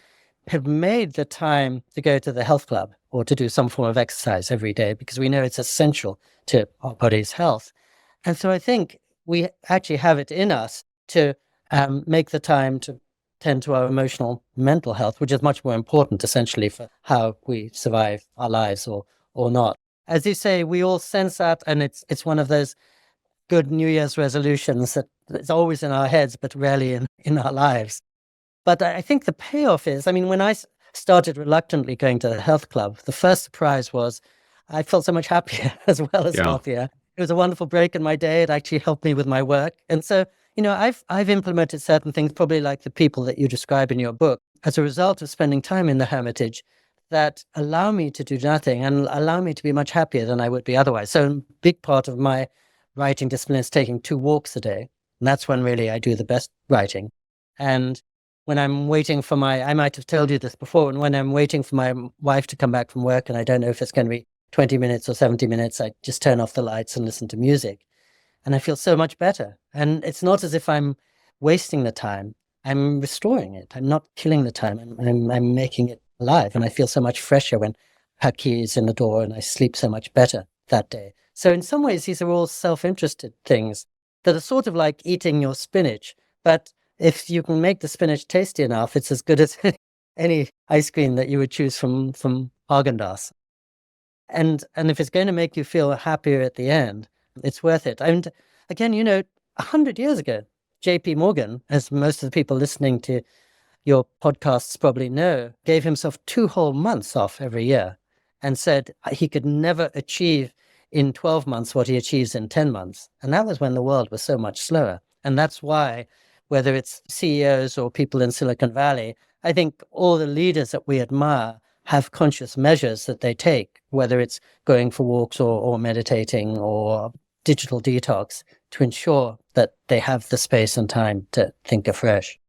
have made the time to go to the health club or to do some form of exercise every day because we know it's essential to our body's health. And so I think we actually have it in us to make the time to tend to our emotional mental health, which is much more important essentially for how we survive our lives or not. As you say, we all sense that, and it's one of those good New Year's resolutions that it's always in our heads, but rarely in our lives. But I think the payoff is, I mean, when I started reluctantly going to the health club, the first surprise was I felt so much happier as well as healthier. It was a wonderful break in my day. It actually helped me with my work. And so, I've implemented certain things, probably like the people that you describe in your book, as a result of spending time in the Hermitage, that allow me to do nothing and allow me to be much happier than I would be otherwise. So a big part of my writing discipline is taking 2 walks a day. And that's when really I do the best writing. And when I'm waiting for I might have told you this before, and when I'm waiting for my wife to come back from work and I don't know if it's going to be 20 minutes or 70 minutes, I just turn off the lights and listen to music. And I feel so much better. And it's not as if I'm wasting the time. I'm restoring it. I'm not killing the time. I'm making it alive. And I feel so much fresher when her key is in the door, and I sleep so much better that day. So in some ways, these are all self-interested things that are sort of like eating your spinach. But if you can make the spinach tasty enough, it's as good as any ice cream that you would choose from Haagen-Dazs. And if it's going to make you feel happier at the end, it's worth it. And again, 100 years ago, J.P. Morgan, as most of the people listening to your podcasts probably know, gave himself 2 whole months off every year and said he could never achieve in 12 months what he achieves in 10 months. And that was when the world was so much slower. And that's why, whether it's CEOs or people in Silicon Valley, I think all the leaders that we admire have conscious measures that they take, whether it's going for walks or meditating or digital detox, to ensure that they have the space and time to think afresh.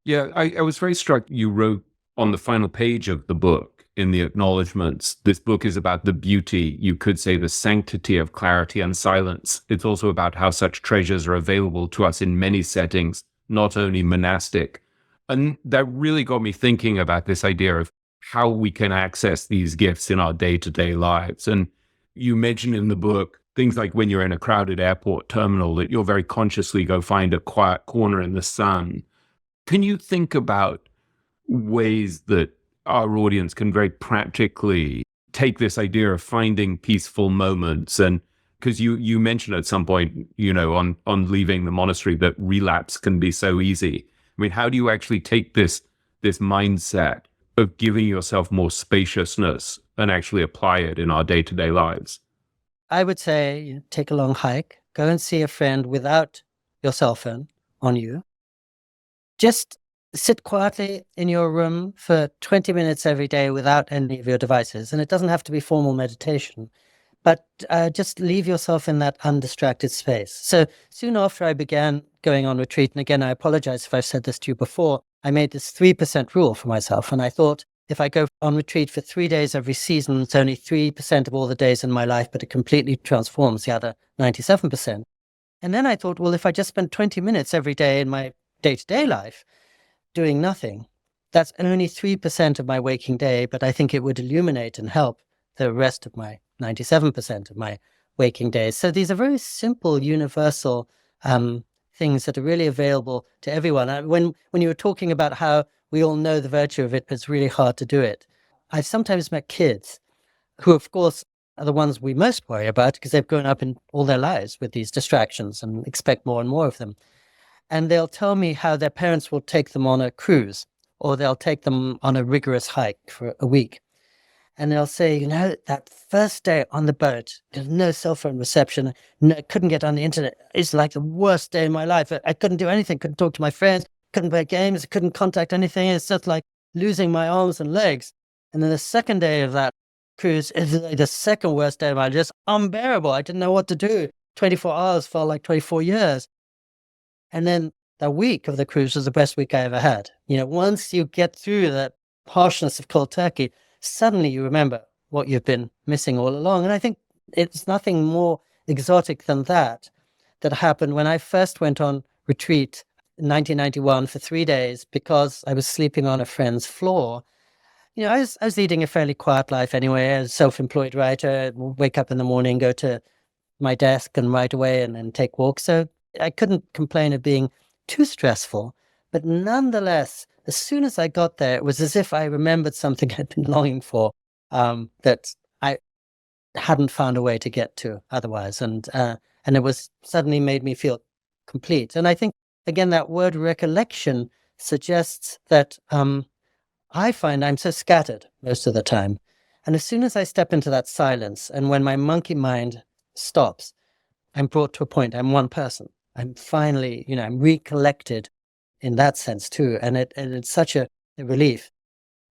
Yeah, I was very struck. You wrote on the final page of the book, in the acknowledgements, this book is about the beauty, you could say the sanctity of clarity and silence. It's also about how such treasures are available to us in many settings, not only monastic. And that really got me thinking about this idea of how we can access these gifts in our day-to-day lives. And you mentioned in the book things like when you're in a crowded airport terminal, that you'll very consciously go find a quiet corner in the sun. Can you think about ways that our audience can very practically take this idea of finding peaceful moments? And because you mentioned at some point, on leaving the monastery, that relapse can be so easy. I mean, how do you actually take this mindset of giving yourself more spaciousness and actually apply it in our day-to-day lives? I would say take a long hike, go and see a friend without your cell phone on you. Just sit quietly in your room for 20 minutes every day without any of your devices. And it doesn't have to be formal meditation, but just leave yourself in that undistracted space. So soon after I began going on retreat, and again, I apologize if I've said this to you before, I made this 3% rule for myself. And I thought, if I go on retreat for 3 days every season, it's only 3% of all the days in my life, but it completely transforms the other 97%. And then I thought, well, if I just spend 20 minutes every day in my day-to-day life doing nothing, that's only 3% of my waking day, but I think it would illuminate and help the rest of my 97% of my waking days. So these are very simple, universal things that are really available to everyone. When you were talking about how we all know the virtue of it, but it's really hard to do it, I've sometimes met kids who, of course, are the ones we most worry about because they've grown up in all their lives with these distractions and expect more and more of them. And they'll tell me how their parents will take them on a cruise, or they'll take them on a rigorous hike for a week. And they'll say, that first day on the boat, there's no cell phone reception, couldn't get on the internet. It's like the worst day of my life. I couldn't do anything, couldn't talk to my friends, couldn't play games, couldn't contact anything. It's just like losing my arms and legs. And then the second day of that cruise is like the second worst day of my life, just unbearable. I didn't know what to do. 24 hours felt like 24 years. And then the week of the cruise was the best week I ever had. Once you get through that harshness of cold turkey, suddenly you remember what you've been missing all along. And I think it's nothing more exotic than that happened when I first went on retreat in 1991 for 3 days because I was sleeping on a friend's floor. I was leading a fairly quiet life anyway, as a self-employed writer. Wake up in the morning, go to my desk and write away and take walks. So I couldn't complain of being too stressful. But nonetheless, as soon as I got there, it was as if I remembered something I'd been longing for, that I hadn't found a way to get to otherwise. And it was suddenly made me feel complete. And I think, again, that word recollection suggests that I find I'm so scattered most of the time. And as soon as I step into that silence, and when my monkey mind stops, I'm brought to a point. I'm one person. I'm finally, I'm recollected in that sense too. And it's such a relief.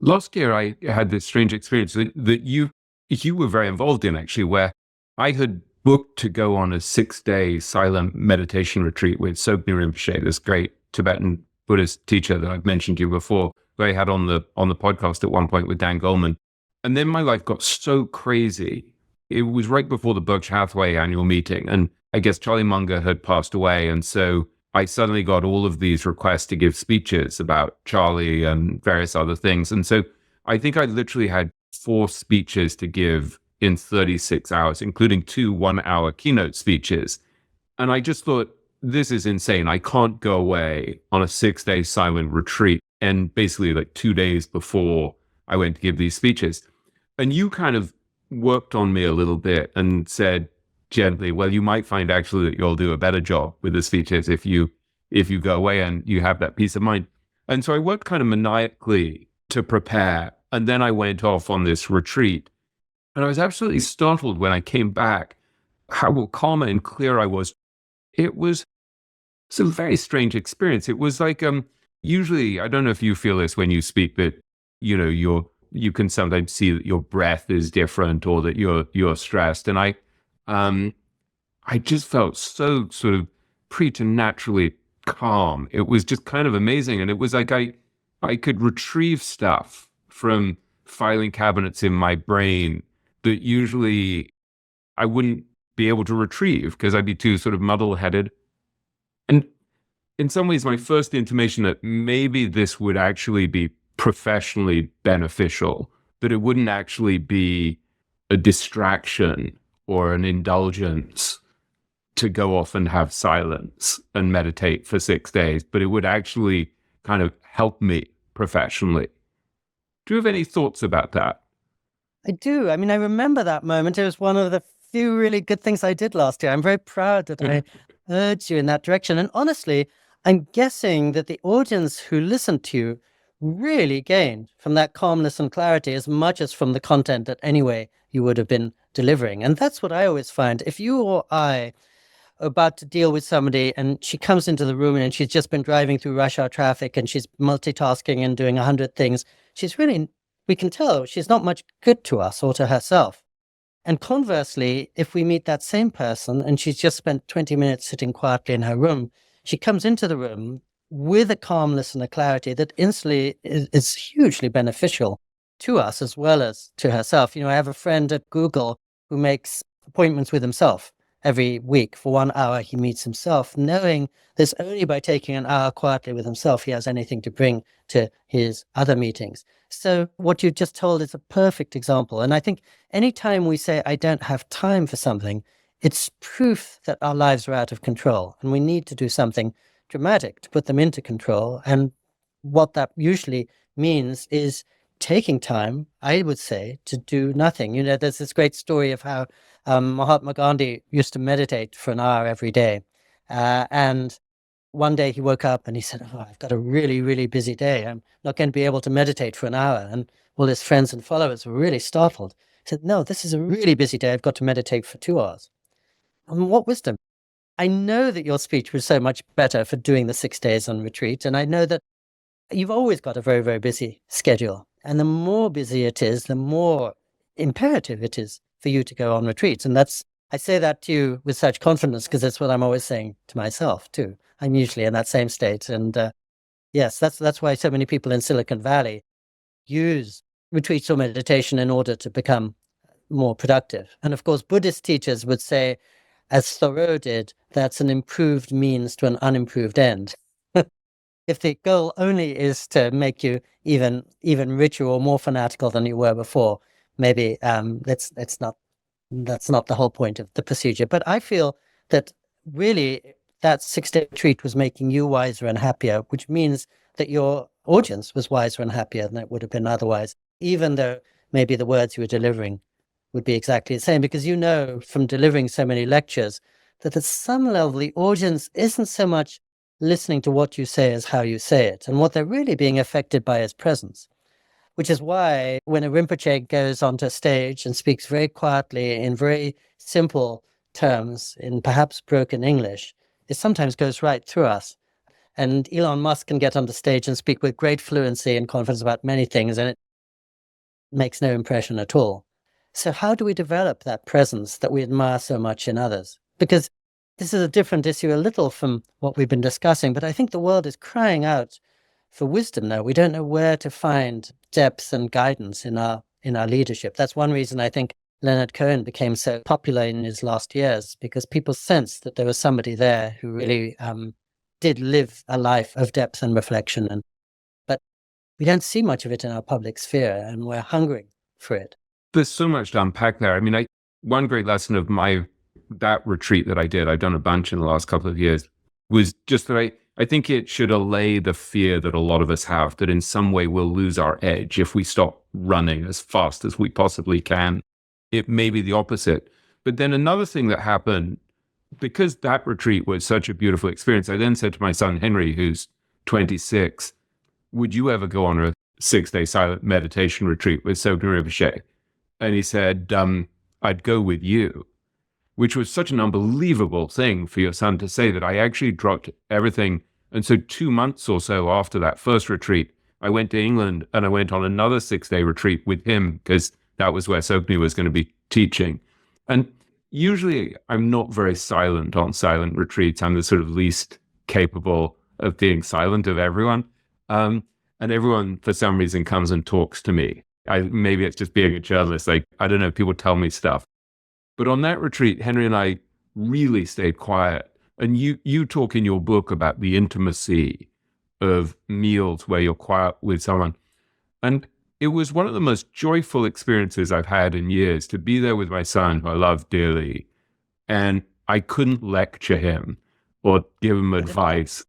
Last year, I had this strange experience that you were very involved in, actually, where I had booked to go on a 6-day silent meditation retreat with Sogyal Rinpoche, this great Tibetan Buddhist teacher that I've mentioned to you before, who I had on the podcast at one point with Dan Goleman. And then my life got so crazy. It was right before the Berkshire Hathaway annual meeting, and I guess Charlie Munger had passed away, and so I suddenly got all of these requests to give speeches about Charlie and various other things. And so I think I literally had 4 speeches to give in 36 hours, including 2 one-hour keynote speeches. And I just thought, this is insane. I can't go away on a 6-day silent retreat. And basically like 2 days before I went to give these speeches. And you kind of worked on me a little bit and said gently, well, you might find actually that you'll do a better job with the speeches if you go away and you have that peace of mind. And so I worked kind of maniacally to prepare. And then I went off on this retreat. And I was absolutely startled when I came back, how calm and clear I was. It was a very strange experience. It was like, usually, I don't know if you feel this when you speak, that, you can sometimes see that your breath is different or that you're stressed. And I just felt so sort of preternaturally calm. It was just kind of amazing. And it was like I could retrieve stuff from filing cabinets in my brain that usually I wouldn't be able to retrieve because I'd be too sort of muddle-headed. And in some ways, my first intimation that maybe this would actually be professionally beneficial, that it wouldn't actually be a distraction or an indulgence to go off and have silence and meditate for 6 days, but it would actually kind of help me professionally. Do you have any thoughts about that? I do. I mean, I remember that moment. It was one of the few really good things I did last year. I'm very proud that I urged you in that direction. And honestly, I'm guessing that the audience who listened to you really gained from that calmness and clarity as much as from the content that anyway you would have been delivering. And that's what I always find. If you or I are about to deal with somebody and she comes into the room and she's just been driving through rush hour traffic and she's multitasking and doing 100 things, we can tell she's not much good to us or to herself. And conversely, if we meet that same person and she's just spent 20 minutes sitting quietly in her room, she comes into the room with a calmness and a clarity that instantly is hugely beneficial to us as well as to herself. I have a friend at Google who makes appointments with himself every week. For 1 hour, he meets himself, knowing that only by taking an hour quietly with himself, he has anything to bring to his other meetings. So what you just told is a perfect example. And I think anytime we say, I don't have time for something, it's proof that our lives are out of control and we need to do something dramatic to put them into control. And what that usually means is taking time, I would say, to do nothing. There's this great story of how Mahatma Gandhi used to meditate for an hour every day. And one day he woke up and he said, I've got a really, really busy day. I'm not going to be able to meditate for an hour. And all his friends and followers were really startled. He said, no, this is a really busy day. I've got to meditate for 2 hours. And what wisdom. I know that your speech was so much better for doing the 6 days on retreat. And I know that you've always got a very, very busy schedule. And the more busy it is, the more imperative it is for you to go on retreats. And I say that to you with such confidence because that's what I'm always saying to myself too. I'm usually in that same state. And yes, that's why so many people in Silicon Valley use retreats or meditation in order to become more productive. And of course, Buddhist teachers would say, as Thoreau did, that's an improved means to an unimproved end. If the goal only is to make you even richer or more fanatical than you were before, maybe that's not the whole point of the procedure. But I feel that really that 6-day retreat was making you wiser and happier, which means that your audience was wiser and happier than it would have been otherwise, even though maybe the words you were delivering would be exactly the same, because you know from delivering so many lectures that at some level the audience isn't so much listening to what you say as how you say it, and what they're really being affected by is presence. Which is why when a Rinpoche goes onto a stage and speaks very quietly in very simple terms, in perhaps broken English, it sometimes goes right through us. And Elon Musk can get on the stage and speak with great fluency and confidence about many things, and it makes no impression at all. So how do we develop that presence that we admire so much in others? Because this is a different issue a little from what we've been discussing, but I think the world is crying out for wisdom now. We don't know where to find depth and guidance in our leadership. That's one reason I think Leonard Cohen became so popular in his last years, because people sensed that there was somebody there who really did live a life of depth and reflection. But we don't see much of it in our public sphere, and we're hungering for it. There's so much to unpack there. I mean, one great lesson of that retreat that I did, I've done a bunch in the last couple of years, was just that I think it should allay the fear that a lot of us have that in some way we'll lose our edge if we stop running as fast as we possibly can. It may be the opposite. But then another thing that happened, because that retreat was such a beautiful experience, I then said to my son, Henry, who's 26, would you ever go on a 6-day silent meditation retreat with Sogden Rinpoche? And he said, I'd go with you, which was such an unbelievable thing for your son to say, that I actually dropped everything. And so 2 months or so after that first retreat, I went to England and I went on another 6-day retreat with him, because that was where Sogni was going to be teaching. And usually I'm not very silent on silent retreats. I'm the sort of least capable of being silent of everyone. And everyone, for some reason, comes and talks to me. Maybe it's just being a journalist. Like, I don't know, people tell me stuff. But on that retreat, Henry and I really stayed quiet. And you talk in your book about the intimacy of meals where you're quiet with someone. And it was one of the most joyful experiences I've had in years, to be there with my son, who I love dearly. And I couldn't lecture him or give him advice.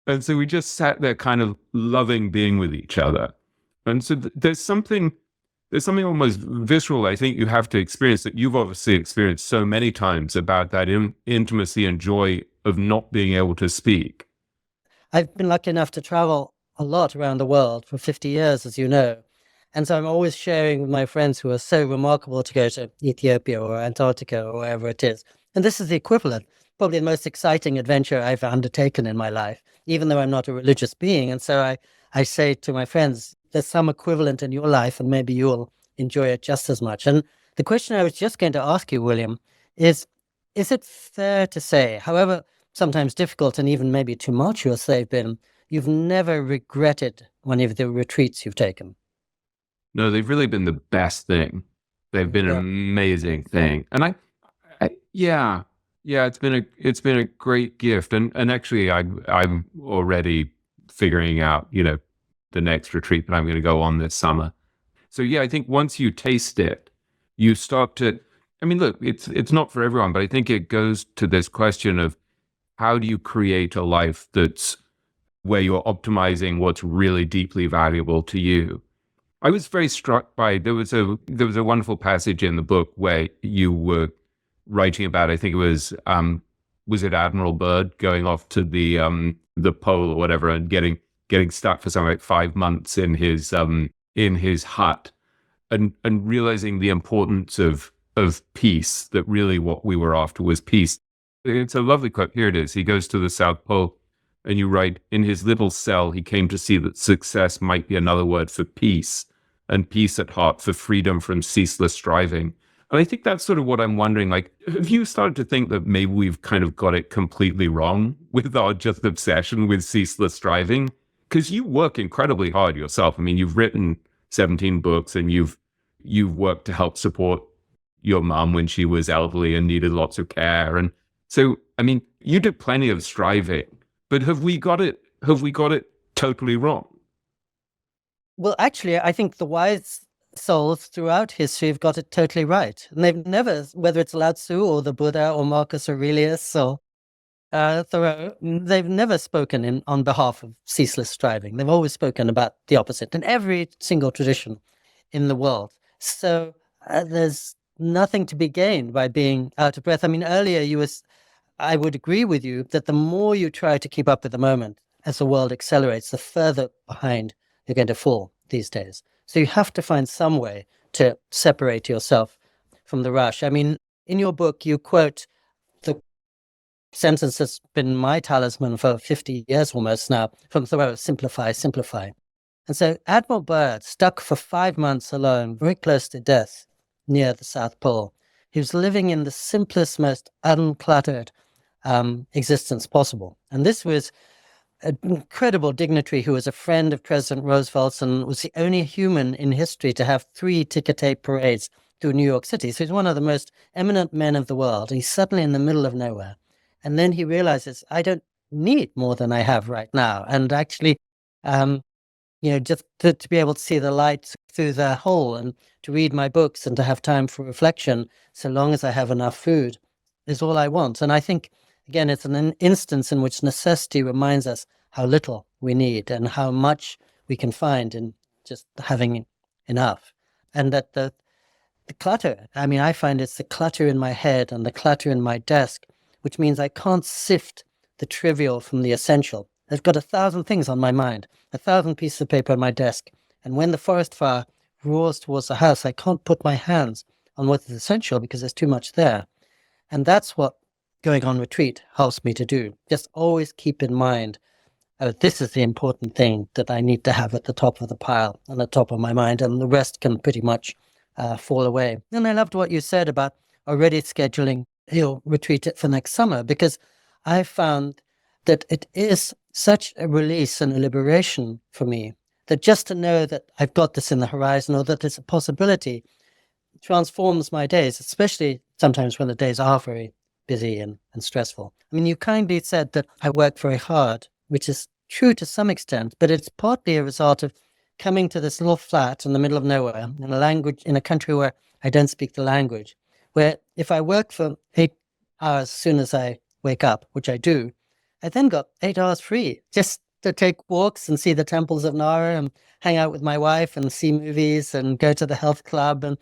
And so we just sat there kind of loving being with each other. And so there's something almost visceral I think you have to experience, that you've obviously experienced so many times, about that intimacy and joy of not being able to speak. I've been lucky enough to travel a lot around the world for 50 years, as you know. And so I'm always sharing with my friends who are so remarkable to go to Ethiopia or Antarctica or wherever it is. And this is the equivalent, probably the most exciting adventure I've undertaken in my life, even though I'm not a religious being. And so I say to my friends, there's some equivalent in your life, and maybe you'll enjoy it just as much. And the question I was just going to ask you, William, is it fair to say, however sometimes difficult and even maybe tumultuous they've been, you've never regretted one of the retreats you've taken? No, they've really been the best thing. They've been an amazing thing. And yeah, it's been a great gift. And actually I'm already figuring out, the next retreat that I'm going to go on this summer. So yeah, I think once you taste it, you start to, I mean, look, it's not for everyone, but I think it goes to this question of, how do you create a life that's where you're optimizing what's really deeply valuable to you? I was very struck by, there was a wonderful passage in the book where you were writing about, I think it was it Admiral Byrd going off to the pole or whatever, and getting stuck for something like 5 months in his hut, and realizing the importance of peace, that really what we were after was peace. It's a lovely quote. Here it is. He goes to the South Pole, and you write, in his little cell, he came to see that success might be another word for peace, and peace at heart for freedom from ceaseless striving. And I think that's sort of what I'm wondering, like, have you started to think that maybe we've kind of got it completely wrong with our just obsession with ceaseless striving? Because you work incredibly hard yourself. I mean, you've written 17 books, and you've worked to help support your mom when she was elderly and needed lots of care. And so, I mean, you did plenty of striving, but have we got it totally wrong? Well, actually, I think the wise souls throughout history have got it totally right. And they've never, whether it's Lao Tzu or the Buddha or Marcus Aurelius or Thoreau, they've never spoken on behalf of ceaseless striving. They've always spoken about the opposite in every single tradition in the world. So there's nothing to be gained by being out of breath. I mean, earlier I would agree with you that the more you try to keep up with the moment as the world accelerates, the further behind you're going to fall these days. So you have to find some way to separate yourself from the rush. I mean, in your book, you quote the sentence that's been my talisman for 50 years almost now from Thoreau: simplify, simplify. And so Admiral Byrd, stuck for 5 months alone, very close to death near the South Pole, he was living in the simplest, most uncluttered existence possible. And this was an incredible dignitary who was a friend of President Roosevelt's and was the only human in history to have 3 ticker tape parades through New York City. So he's one of the most eminent men of the world. He's suddenly in the middle of nowhere. And then he realizes, I don't need more than I have right now. And actually, just to be able to see the light through the hole and to read my books and to have time for reflection, so long as I have enough food, is all I want. And I think, again, it's an instance in which necessity reminds us how little we need and how much we can find in just having enough. And that the clutter, I mean, I find it's the clutter in my head and the clutter in my desk, which means I can't sift the trivial from the essential. I've got 1,000 things on my mind, 1,000 pieces of paper on my desk. And when the forest fire roars towards the house, I can't put my hands on what is essential because there's too much there. And that's what going on retreat helps me to do. Just always keep in mind, this is the important thing that I need to have at the top of the pile, on the top of my mind, and the rest can pretty much fall away. And I loved what you said about already scheduling your retreat for next summer, because I found that it is such a release and a liberation for me that just to know that I've got this in the horizon or that it's a possibility transforms my days, especially sometimes when the days are very busy and stressful. I mean, you kindly said that I work very hard, which is true to some extent, but it's partly a result of coming to this little flat in the middle of nowhere in a country where I don't speak the language, where if I work for 8 hours as soon as I wake up, which I do, I then got 8 hours free just to take walks and see the temples of Nara and hang out with my wife and see movies and go to the health club, and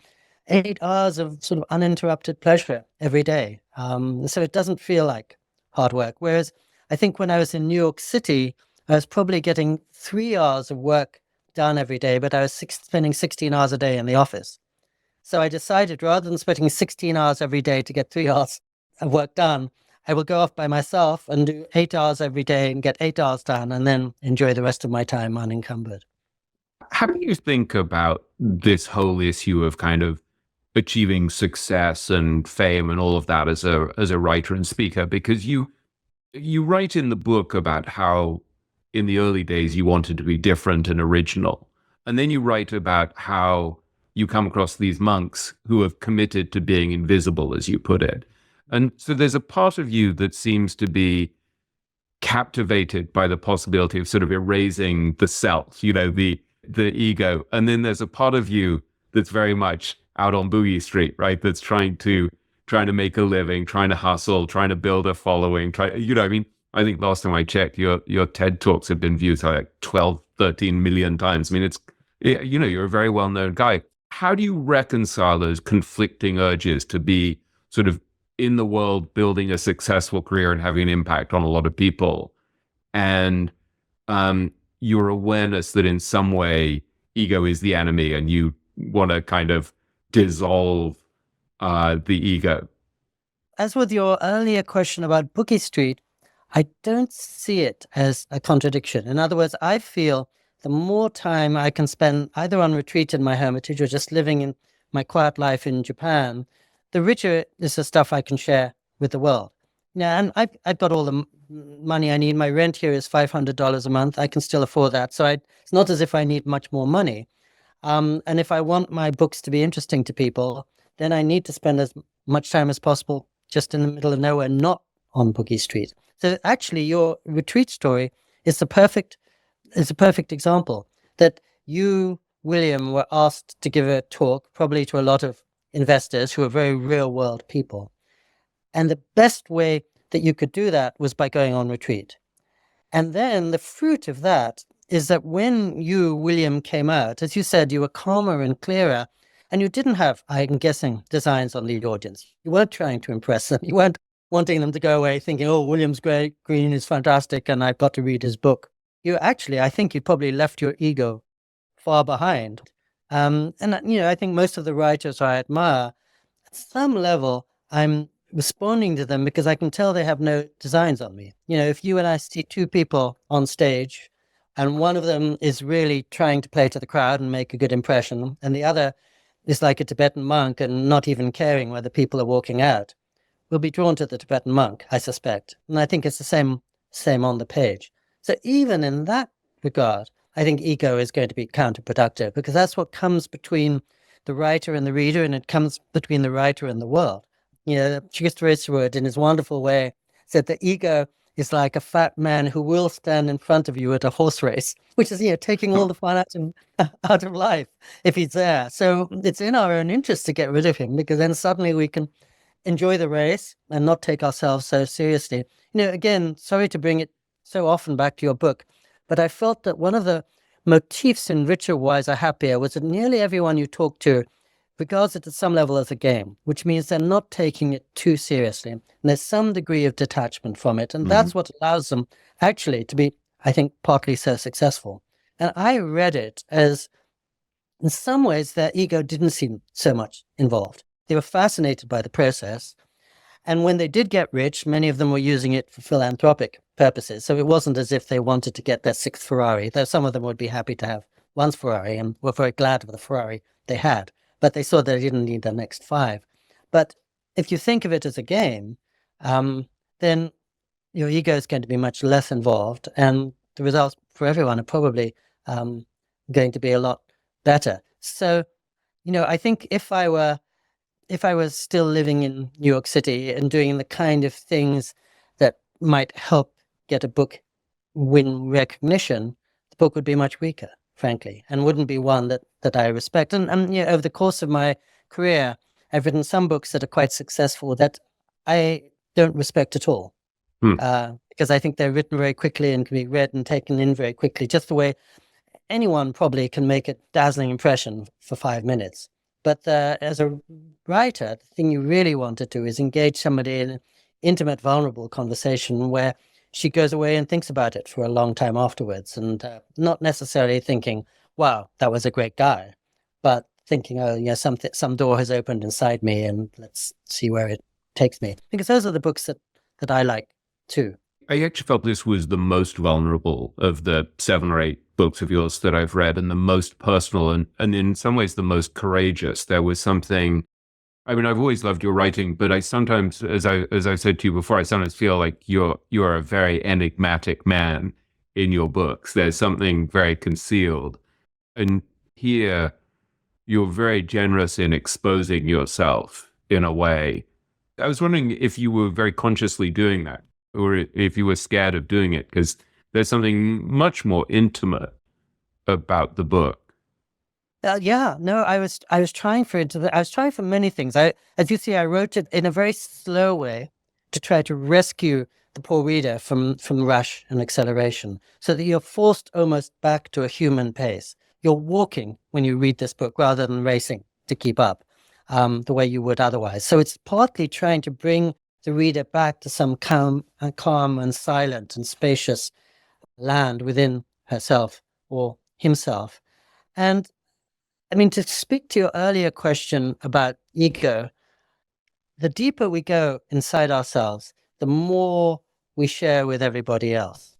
8 hours of sort of uninterrupted pleasure every day. So it doesn't feel like hard work. Whereas I think when I was in New York City, I was probably getting 3 hours of work done every day, but I was spending 16 hours a day in the office. So I decided, rather than spending 16 hours every day to get 3 hours of work done, I will go off by myself and do 8 hours every day and get 8 hours done, and then enjoy the rest of my time unencumbered. How do you think about this whole issue of kind of achieving success and fame and all of that as a writer and speaker? Because you write in the book about how in the early days you wanted to be different and original. And then you write about how you come across these monks who have committed to being invisible, as you put it. And so there's a part of you that seems to be captivated by the possibility of sort of erasing the self, the ego. And then there's a part of you that's very much out on Boogie Street, right? That's trying to make a living, trying to hustle, trying to build a following, I think last time I checked, your TED Talks have been viewed like 12, 13 million times. I mean, you're a very well-known guy. How do you reconcile those conflicting urges to be sort of in the world, building a successful career and having an impact on a lot of people, and your awareness that in some way ego is the enemy and you want to kind of dissolve the ego? As with your earlier question about Boogie Street, I don't see it as a contradiction. In other words, I feel the more time I can spend either on retreat in my hermitage or just living in my quiet life in Japan, the richer is the stuff I can share with the world. Yeah, and I've got all the money I need. My rent here is $500 a month. I can still afford that. So it's not as if I need much more money. And if I want my books to be interesting to people, then I need to spend as much time as possible just in the middle of nowhere, not on Boogie Street. So actually, your retreat story is a perfect example that you, William, were asked to give a talk, probably to a lot of investors who are very real world people. And the best way that you could do that was by going on retreat. And then the fruit of that is that when you, William, came out, as you said, you were calmer and clearer, and you didn't have, I'm guessing, designs on the audience. You weren't trying to impress them. You weren't wanting them to go away thinking, oh, William's great, Green is fantastic, and I've got to read his book. You actually, I think you probably left your ego far behind. And, I think most of the writers I admire, at some level, I'm responding to them because I can tell they have no designs on me. If you and I see two people on stage and one of them is really trying to play to the crowd and make a good impression, and the other is like a Tibetan monk and not even caring whether people are walking out, we'll be drawn to the Tibetan monk, I suspect. And I think it's the same on the page. So even in that regard, I think ego is going to be counterproductive because that's what comes between the writer and the reader, and it comes between the writer and the world. Trygve Isherwood, in his wonderful way, said the ego is like a fat man who will stand in front of you at a horse race, which is, taking all the fun out of life if he's there. So it's in our own interest to get rid of him, because then suddenly we can enjoy the race and not take ourselves so seriously. Again, sorry to bring it so often back to your book, but I felt that one of the motifs in Richer, Wiser, Happier was that nearly everyone you talk to regards it at some level as a game, which means they're not taking it too seriously. And there's some degree of detachment from it. And that's what allows them actually to be, I think, partly so successful. And I read it as, in some ways, their ego didn't seem so much involved. They were fascinated by the process. And when they did get rich, many of them were using it for philanthropic purposes. So it wasn't as if they wanted to get their sixth Ferrari, though some of them would be happy to have one Ferrari and were very glad of the Ferrari they had. But they saw that they didn't need the next 5. But if you think of it as a game, then your ego is going to be much less involved, and the results for everyone are probably going to be a lot better. So, I think if I was still living in New York City and doing the kind of things that might help get a book win recognition, the book would be much weaker, frankly, and wouldn't be one that I respect. And over the course of my career, I've written some books that are quite successful that I don't respect at all, because I think they're written very quickly and can be read and taken in very quickly, just the way anyone probably can make a dazzling impression for 5 minutes. But as a writer, the thing you really want to do is engage somebody in an intimate, vulnerable conversation where she goes away and thinks about it for a long time afterwards, and not necessarily thinking, wow, that was a great guy, but thinking, oh, some door has opened inside me and let's see where it takes me. Because those are the books that I like too. I actually felt this was the most vulnerable of the 7 or 8 books of yours that I've read, and the most personal, and in some ways the most courageous. There was something, I've always loved your writing, but I sometimes, as I said to you before, I sometimes feel like you're a very enigmatic man in your books. There's something very concealed. And here, you're very generous in exposing yourself in a way. I was wondering if you were very consciously doing that, or if you were scared of doing it, because there's something much more intimate about the book. I was trying for it. I was trying for many things. As you see, I wrote it in a very slow way to try to rescue the poor reader from rush and acceleration, so that you're forced almost back to a human pace. You're walking when you read this book rather than racing to keep up the way you would otherwise. So it's partly trying to bring the reader back to some calm and silent and spacious land within herself or himself. And to speak to your earlier question about ego, the deeper we go inside ourselves, the more we share with everybody else.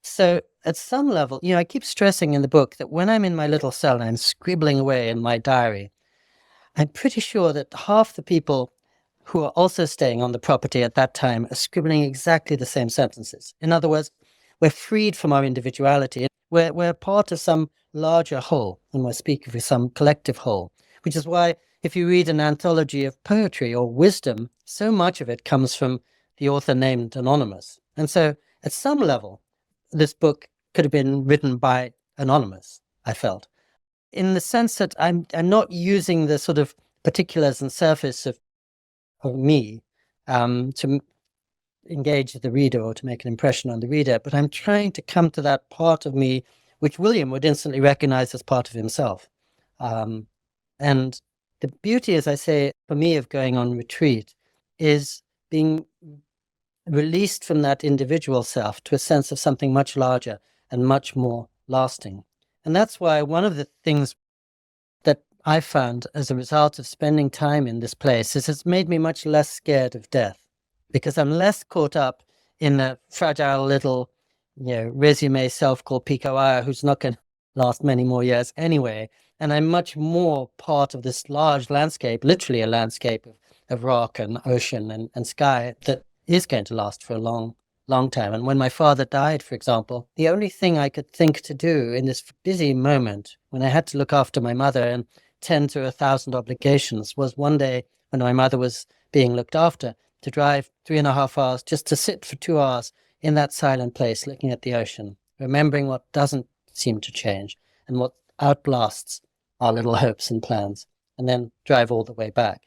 So at some level, I keep stressing in the book that when I'm in my little cell and I'm scribbling away in my diary, I'm pretty sure that half the people who are also staying on the property at that time are scribbling exactly the same sentences. In other words, we're freed from our individuality. We're part of some larger whole, and we're speaking for some collective whole, which is why if you read an anthology of poetry or wisdom, so much of it comes from the author named Anonymous. And so at some level, this book could have been written by Anonymous, I felt, in the sense that I'm not using the sort of particulars and surface of me to engage the reader or to make an impression on the reader, but I'm trying to come to that part of me which William would instantly recognize as part of himself. And the beauty, as I say, for me of going on retreat is being released from that individual self to a sense of something much larger and much more lasting. And that's why one of the things that I found as a result of spending time in this place is it's made me much less scared of death, because I'm less caught up in the fragile little, resume self called Pico Iyer, who's not going to last many more years anyway. And I'm much more part of this large landscape, literally a landscape of rock and ocean and sky that is going to last for a long, long time. And when my father died, for example, the only thing I could think to do in this busy moment when I had to look after my mother and tend to 1,000 obligations was one day when my mother was being looked after, to drive 3.5 hours just to sit for 2 hours in that silent place looking at the ocean, remembering what doesn't seem to change and what outlasts our little hopes and plans, and then drive all the way back.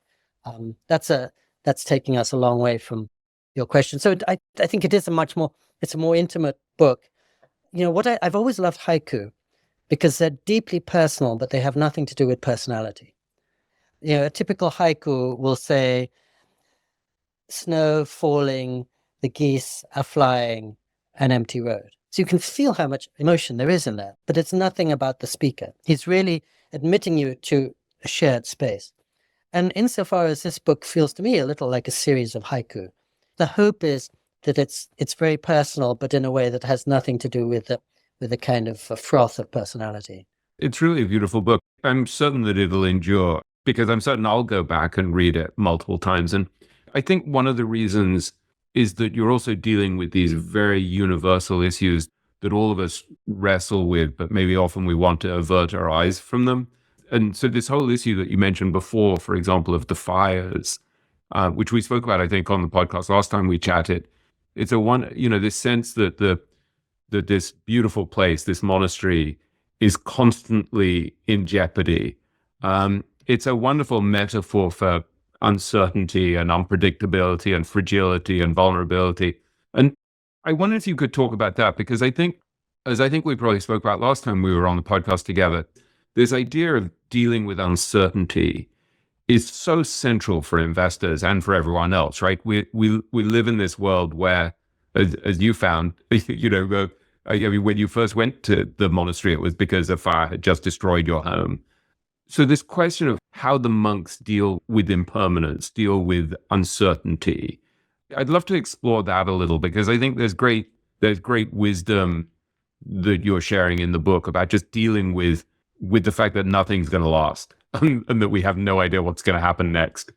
That's taking us a long way from your question. So I think it is it's a more intimate book. I've always loved haiku because they're deeply personal, but they have nothing to do with personality. A typical haiku will say, snow falling, the geese are flying, an empty road. So you can feel how much emotion there is in that, but it's nothing about the speaker. He's really admitting you to a shared space. And insofar as this book feels to me a little like a series of haiku, the hope is that it's very personal, but in a way that has nothing to do with the kind of froth of personality. It's really a beautiful book. I'm certain that it'll endure, because I'm certain I'll go back and read it multiple times. And I think one of the reasons is that you're also dealing with these very universal issues that all of us wrestle with, but maybe often we want to avert our eyes from them. And so this whole issue that you mentioned before, for example, of the fires, which we spoke about, I think, on the podcast last time we chatted, it's this sense that that this beautiful place, this monastery, is constantly in jeopardy. It's a wonderful metaphor for uncertainty and unpredictability and fragility and vulnerability. And I wonder if you could talk about that, because I think we probably spoke about last time we were on the podcast together, this idea of dealing with uncertainty is so central for investors and for everyone else, right? We live in this world where, as you found, when you first went to the monastery, it was because a fire had just destroyed your home. So this question of how the monks deal with impermanence, deal with uncertainty, I'd love to explore that a little, because I think there's great wisdom that you're sharing in the book about just dealing with the fact that nothing's going to last and that we have no idea what's going to happen next.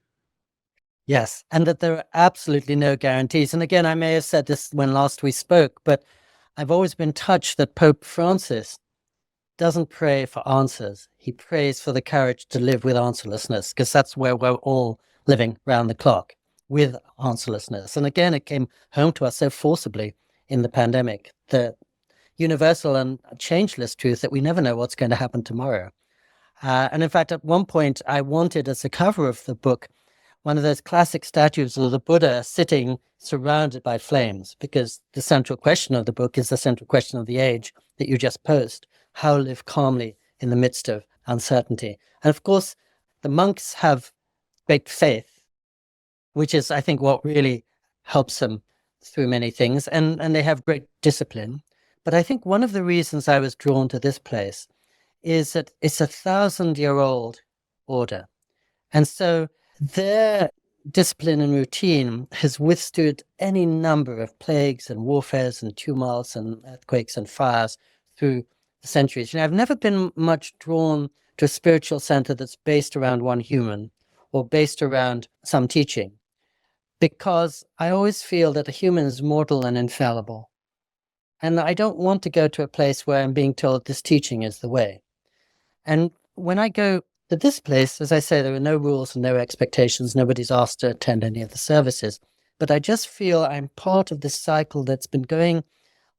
Yes, and that there are absolutely no guarantees. And again, I may have said this when last we spoke, but I've always been touched that Pope Francis doesn't pray for answers. He prays for the courage to live with answerlessness, because that's where we're all living round the clock, with answerlessness. And again, it came home to us so forcibly in the pandemic, the universal and changeless truth that we never know what's going to happen tomorrow. And in fact, at one point, I wanted as a cover of the book one of those classic statues of the Buddha sitting surrounded by flames, because the central question of the book is the central question of the age that you just posed. How live calmly in the midst of uncertainty. And of course, the monks have great faith, which is, I think, what really helps them through many things. And they have great discipline. But I think one of the reasons I was drawn to this place is that it's 1,000-year-old order. And so their discipline and routine has withstood any number of plagues and warfares and tumults and earthquakes and fires through the centuries. I've never been much drawn to a spiritual center that's based around one human or based around some teaching, because I always feel that a human is mortal and infallible. And I don't want to go to a place where I'm being told this teaching is the way. And when I go to this place, as I say, there are no rules and no expectations. Nobody's asked to attend any of the services. But I just feel I'm part of this cycle that's been going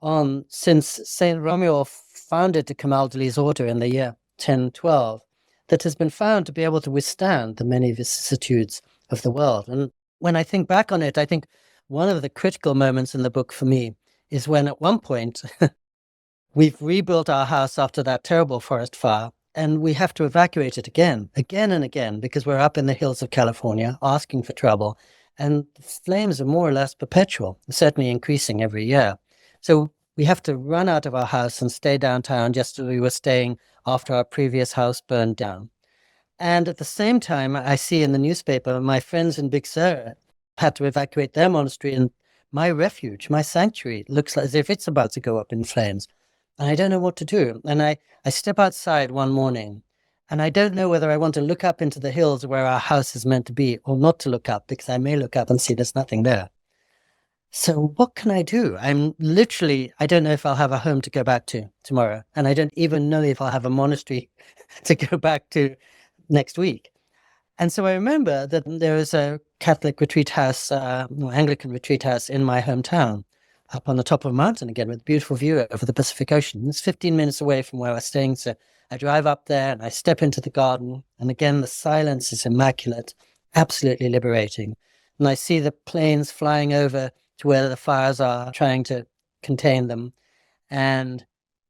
on since Saint Romuald founded the Camaldolese order in the year 1012, that has been found to be able to withstand the many vicissitudes of the world. And when I think back on it, I think one of the critical moments in the book for me is when at one point we've rebuilt our house after that terrible forest fire, and we have to evacuate it again and again, because we're up in the hills of California asking for trouble, and the flames are more or less perpetual, certainly increasing every year. So we have to run out of our house and stay downtown just as we were staying after our previous house burned down. And at the same time, I see in the newspaper my friends in Big Sur had to evacuate their monastery, and my refuge, my sanctuary, looks as if it's about to go up in flames. And I don't know what to do. And I step outside one morning, and I don't know whether I want to look up into the hills where our house is meant to be or not to look up, because I may look up and see there's nothing there. So what can I do? I don't know if I'll have a home to go back to tomorrow. And I don't even know if I'll have a monastery to go back to next week. And so I remember that there is a Catholic retreat house, Anglican retreat house in my hometown, up on the top of a mountain again, with a beautiful view over the Pacific Ocean. It's 15 minutes away from where I was staying. So I drive up there and I step into the garden. And again, the silence is immaculate, absolutely liberating. And I see the planes flying over to where the fires are, trying to contain them. And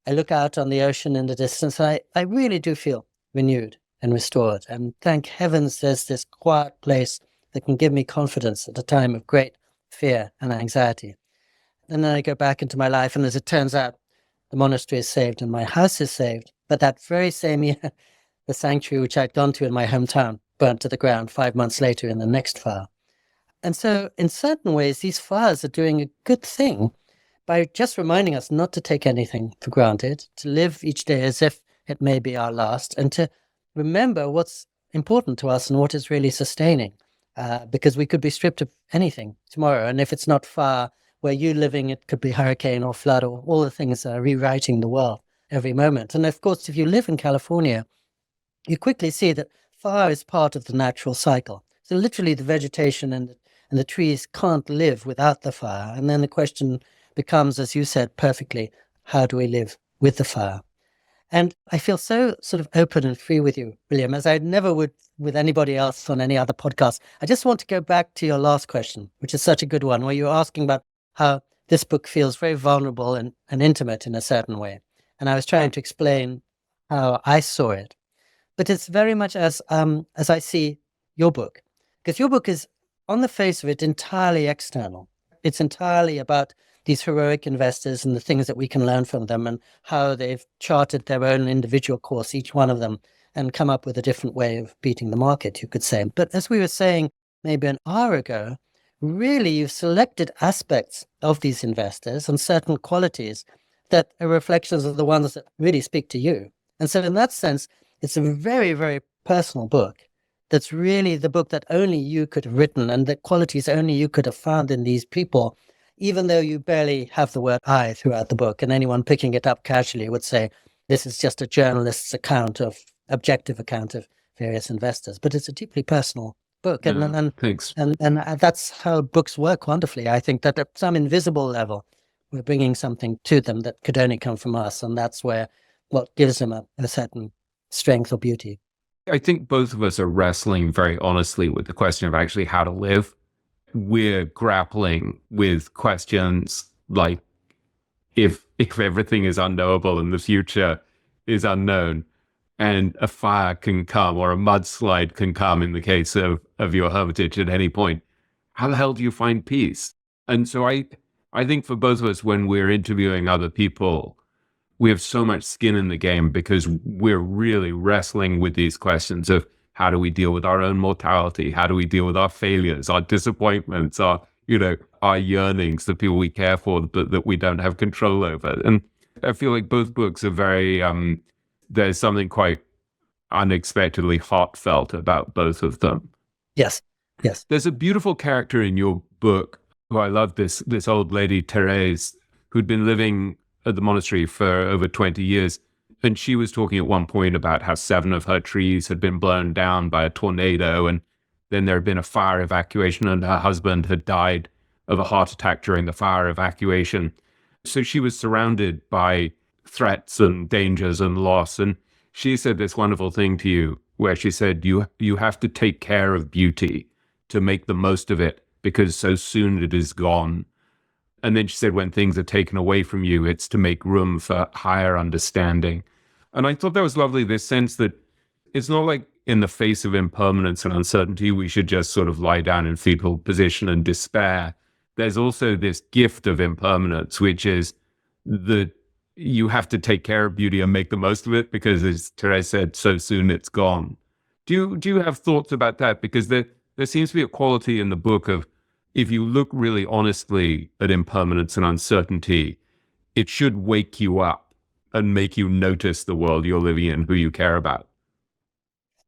I look out on the ocean in the distance. And I really do feel renewed and restored. And thank heavens there's this quiet place that can give me confidence at a time of great fear and anxiety. And then I go back into my life, and as it turns out, the monastery is saved and my house is saved. But that very same year, the sanctuary which I'd gone to in my hometown burnt to the ground 5 months later in the next fire. And so in certain ways, these fires are doing a good thing by just reminding us not to take anything for granted, to live each day as if it may be our last, and to remember what's important to us and what is really sustaining, because we could be stripped of anything tomorrow. And if it's not fire where you're living, it could be hurricane or flood, or all the things that are rewriting the world every moment. And of course, if you live in California, you quickly see that fire is part of the natural cycle. So literally the vegetation and the trees can't live without the fire. And then the question becomes, as you said perfectly, how do we live with the fire? And I feel so sort of open and free with you, William, as I never would with anybody else on any other podcast. I just want to go back to your last question, which is such a good one, where you were asking about how this book feels very vulnerable and intimate in a certain way. And I was trying to explain how I saw it. But it's very much as I see your book, because your book is, on the face of it, entirely external. It's entirely about these heroic investors and the things that we can learn from them, and how they've charted their own individual course, each one of them, and come up with a different way of beating the market, you could say. But as we were saying maybe an hour ago, really you've selected aspects of these investors and certain qualities that are reflections of the ones that really speak to you. And so in that sense, it's a very, very personal book. That's really the book that only you could have written, and the qualities only you could have found in these people, even though you barely have the word I throughout the book. And anyone picking it up casually would say, this is just a journalist's objective account of various investors. But it's a deeply personal book. Thanks. And that's how books work wonderfully. I think that at some invisible level, we're bringing something to them that could only come from us. And that's what gives them a certain strength or beauty. I think both of us are wrestling very honestly with the question of actually how to live. We're grappling with questions like, if everything is unknowable and the future is unknown, and a fire can come or a mudslide can come in the case of your hermitage at any point, how the hell do you find peace? And so I think for both of us, when we're interviewing other people, we have so much skin in the game, because we're really wrestling with these questions of how do we deal with our own mortality? How do we deal with our failures, our disappointments, our yearnings, the people we care for, but that we don't have control over? And I feel like both books are very, there's something quite unexpectedly heartfelt about both of them. Yes. There's a beautiful character in your book who I love, this old lady, Therese, who'd been living at the monastery for over 20 years. And she was talking at one point about how 7 of her trees had been blown down by a tornado. And then there had been a fire evacuation, and her husband had died of a heart attack during the fire evacuation. So she was surrounded by threats and dangers and loss. And she said this wonderful thing to you, where she said, you have to take care of beauty to make the most of it because so soon it is gone. And then she said, when things are taken away from you, it's to make room for higher understanding. And I thought that was lovely, this sense that it's not like in the face of impermanence and uncertainty, we should just sort of lie down in fetal position and despair. There's also this gift of impermanence, which is that you have to take care of beauty and make the most of it, because as Therese said, so soon it's gone. Do you have thoughts about that? Because there seems to be a quality in the book of, if you look really honestly at impermanence and uncertainty, it should wake you up and make you notice the world you're living in, who you care about.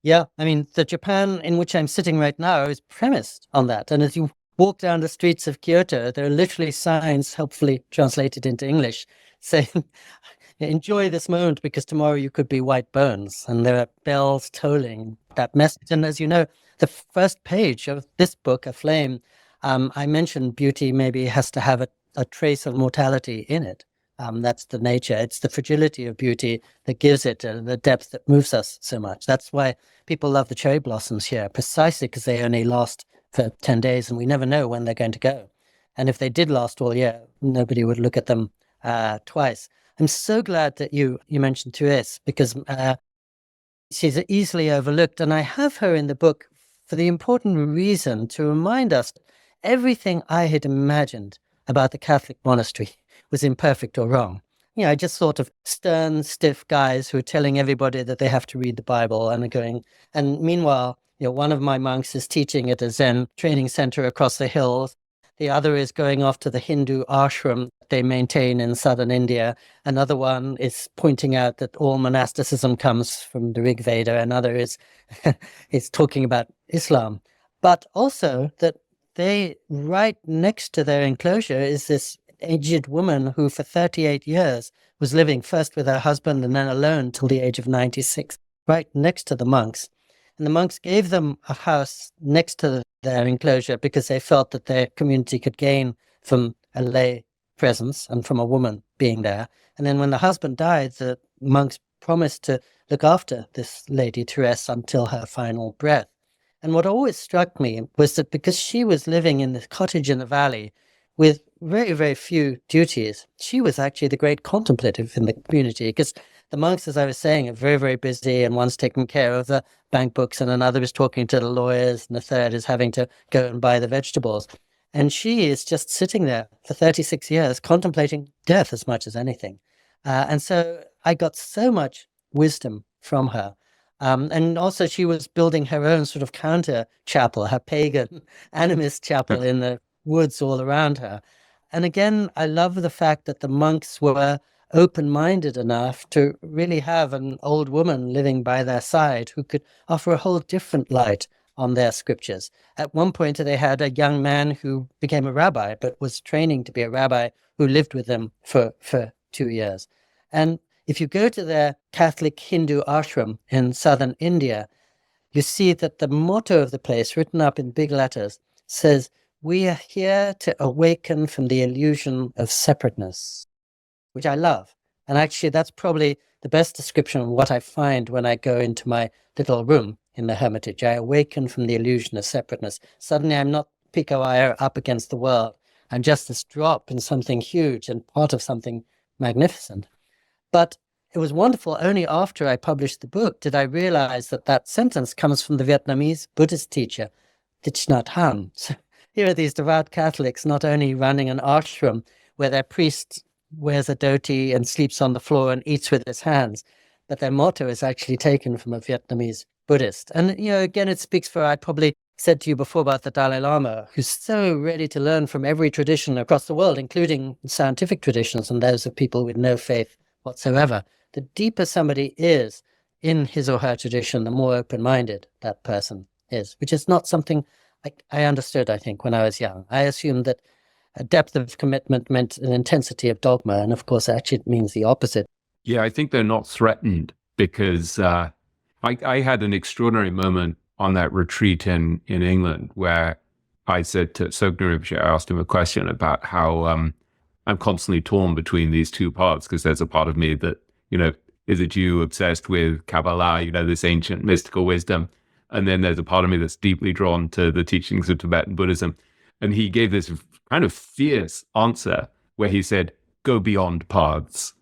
Yeah, I mean, the Japan in which I'm sitting right now is premised on that. And as you walk down the streets of Kyoto, there are literally signs, helpfully translated into English, saying, enjoy this moment because tomorrow you could be white bones. And there are bells tolling that message. And as you know, the first page of this book, Aflame, I mentioned beauty maybe has to have a trace of mortality in it. That's the nature. It's the fragility of beauty that gives it the depth that moves us so much. That's why people love the cherry blossoms here, precisely because they only last for 10 days and we never know when they're going to go. And if they did last all year, nobody would look at them twice. I'm so glad that you mentioned Therese, because she's easily overlooked. And I have her in the book for the important reason to remind us everything I had imagined about the Catholic monastery was imperfect or wrong. You know, I just thought of stern, stiff guys who are telling everybody that they have to read the Bible and are going. And meanwhile, you know, one of my monks is teaching at a Zen training center across the hills. The other is going off to the Hindu ashram they maintain in southern India. Another one is pointing out that all monasticism comes from the Rig Veda. Another is talking about Islam. But also that they, right next to their enclosure is this aged woman who for 38 years was living first with her husband and then alone till the age of 96, right next to the monks. And the monks gave them a house next to their enclosure because they felt that their community could gain from a lay presence and from a woman being there. And then when the husband died, the monks promised to look after this lady Therese until her final breath. And what always struck me was that because she was living in this cottage in the valley with very, very few duties, she was actually the great contemplative in the community, because the monks, as I was saying, are very, very busy, and one's taking care of the bank books, and another is talking to the lawyers, and the third is having to go and buy the vegetables. And she is just sitting there for 36 years contemplating death as much as anything. And so I got so much wisdom from her. And also she was building her own sort of counter chapel, her pagan animist chapel in the woods all around her. And again, I love the fact that the monks were open-minded enough to really have an old woman living by their side who could offer a whole different light on their scriptures. At one point, they had a young man who became a rabbi, but was training to be a rabbi, who lived with them for 2 years. And if you go to their Catholic Hindu ashram in southern India, you see that the motto of the place, written up in big letters, says, "We are here to awaken from the illusion of separateness," which I love. And actually, that's probably the best description of what I find when I go into my little room in the Hermitage. I awaken from the illusion of separateness. Suddenly, I'm not Pico Iyer up against the world. I'm just this drop in something huge and part of something magnificent. But it was wonderful. Only after I published the book did I realize that that sentence comes from the Vietnamese Buddhist teacher, Thich Nhat Hanh. So here are these devout Catholics not only running an ashram where their priest wears a dhoti and sleeps on the floor and eats with his hands, but their motto is actually taken from a Vietnamese Buddhist. And, you know, again, it speaks for, I probably said to you before about the Dalai Lama, who's so ready to learn from every tradition across the world, including scientific traditions and those of people with no faith whatsoever. The deeper somebody is in his or her tradition, the more open-minded that person is, which is not something I understood, I think, when I was young. I assumed that a depth of commitment meant an intensity of dogma, and of course, actually, it means the opposite. Yeah, I think they're not threatened, because I had an extraordinary moment on that retreat in England where I said to Sogner Rinpoche, I asked him a question about how I'm constantly torn between these two parts, because there's a part of me that, you know, is a Jew obsessed with Kabbalah, you know, this ancient mystical wisdom. And then there's a part of me that's deeply drawn to the teachings of Tibetan Buddhism. And he gave this kind of fierce answer where he said, go beyond paths,